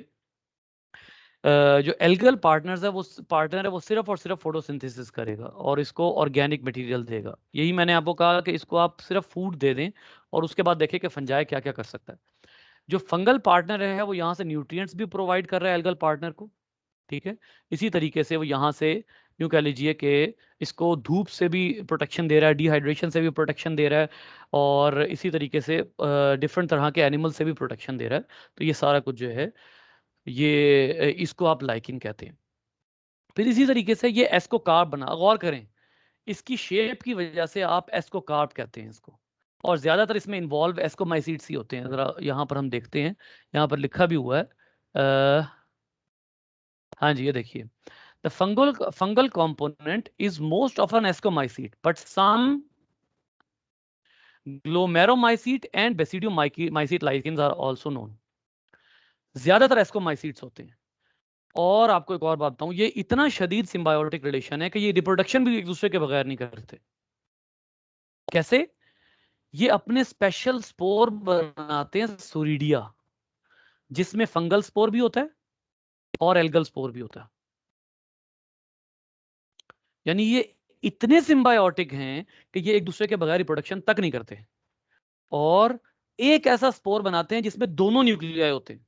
जो एल्गल पार्टनर्स है वो पार्टनर है वो सिर्फ और सिर्फ फोटोसिंथेसिस करेगा और इसको ऑर्गेनिक मटेरियल देगा। यही मैंने आपको कहा कि इसको आप सिर्फ फूड दे दें और उसके बाद देखें कि फंजाई क्या क्या कर सकता है। जो फंगल पार्टनर है वो यहाँ से न्यूट्रिएंट्स भी प्रोवाइड कर रहा है एल्गल पार्टनर को। ठीक है, इसी तरीके से वो यहाँ से यूँ कह लीजिए कि इसको धूप से भी प्रोटेक्शन दे रहा है, डिहाइड्रेशन से भी प्रोटेक्शन दे रहा है, और इसी तरीके से डिफरेंट तरह के एनिमल से भी प्रोटेक्शन दे रहा है। तो ये सारा कुछ जो है ये इसको आप लाइकिन कहते हैं। फिर इसी तरीके से ये एस्कोकार्प बना, गौर करें इसकी शेप की वजह से आप एस्कोकार्प कहते हैं इसको। और ज्यादातर इसमें इन्वॉल्व एस्कोमाइसीट्स ही होते हैं। जरा यहाँ पर हम देखते हैं, यहाँ पर लिखा भी हुआ है। हाँ जी, ये देखिए, the fungal component is most often ascomycete, but some glomeromycete and basidiomycete lichens are also known। ज्यादातर एस्कोमाइसीट्स होते हैं। और आपको एक और बात बताऊं, ये इतना शदीद सिम्बायोटिक रिलेशन है कि ये रिप्रोडक्शन भी एक दूसरे के बगैर नहीं करते। कैसे? ये अपने स्पेशल स्पोर बनाते हैं, सूरिडिया, जिसमें फंगल स्पोर भी होता है और एल्गल स्पोर भी होता है। यानी ये इतने सिम्बायोटिक हैं कि ये एक दूसरे के बगैर रिप्रोडक्शन तक नहीं करते, और एक ऐसा स्पोर बनाते हैं जिसमें दोनों न्यूक्लियाई होते हैं,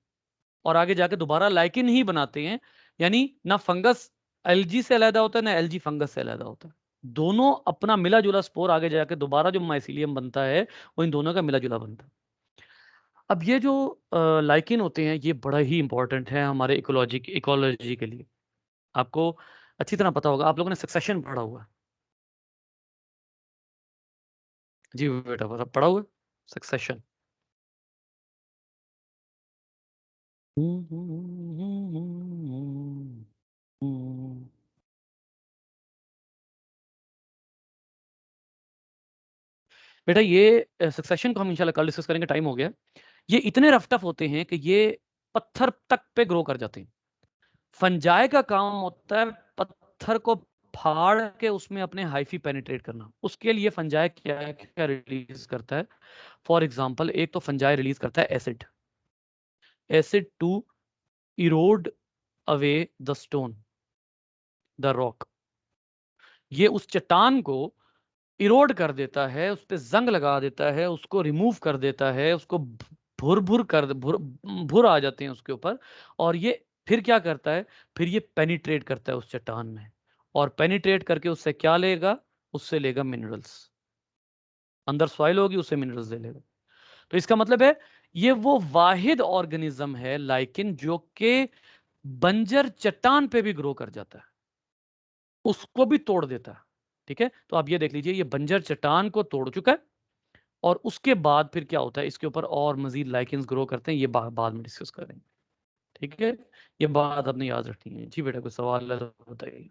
और आगे जाके दोबारा लाइकिन ही बनाते हैं। यानी ना फंगस एल्जी से अलग होता है ना एल्जी फंगस से अलग होता है। दोनों अपना मिला जुला स्पोर आगे जाके दोबारा जो माइसिलियम बनता है वो इन दोनों का मिला जुला बनता है। अब ये जो लाइकिन होते हैं ये बड़ा ही इंपॉर्टेंट है हमारे इकोलॉजी के लिए। आपको अच्छी तरह पता होगा, आप लोगों ने सक्सेशन पढ़ा हुआ है। जी बेटा, पढ़ा हुआ सक्सेशन। बेटा ये सक्सेशन को हम इंशाल्लाह कल डिस्कस करेंगे, टाइम हो गया। ये इतने रफ टफ होते हैं कि ये पत्थर तक पे ग्रो कर जाते हैं। फंजाई का काम होता है पत्थर को फाड़ के उसमें अपने हाइफी पेनिट्रेट करना। उसके लिए फंजाई क्या क्या रिलीज करता है? फॉर एग्जांपल, एक तो फंजाई रिलीज करता है acid to erode away the stone, the rock. ये उस चट्टान को इरोड कर देता है, उस पे जंग लगा देता है, उसको रिमूव कर देता है, उसको भुर भुर कर भुर भुर आ जाते हैं उसके ऊपर। और ये फिर क्या करता है? फिर ये पेनिट्रेट करता है उस चट्टान में, और पेनिट्रेट करके उससे क्या लेगा? उससे लेगा मिनरल्स। अंदर सॉइल होगी, उससे मिनरल्स ले लेगा। तो इसका मतलब है ये वो वाहिद ऑर्गेनिज्म है लाइकिन जो कि बंजर चट्टान पे भी ग्रो कर जाता है, उसको भी तोड़ देता है। ठीक है, तो आप ये देख लीजिए, ये बंजर चट्टान को तोड़ चुका है, और उसके बाद फिर क्या होता है, इसके ऊपर और मजीद लाइकेंस ग्रो करते हैं। ये बाद में डिस्कस करेंगे। ठीक है, ये बात आपने याद रखनी है। जी बेटा, कोई सवाल है तो बताइए।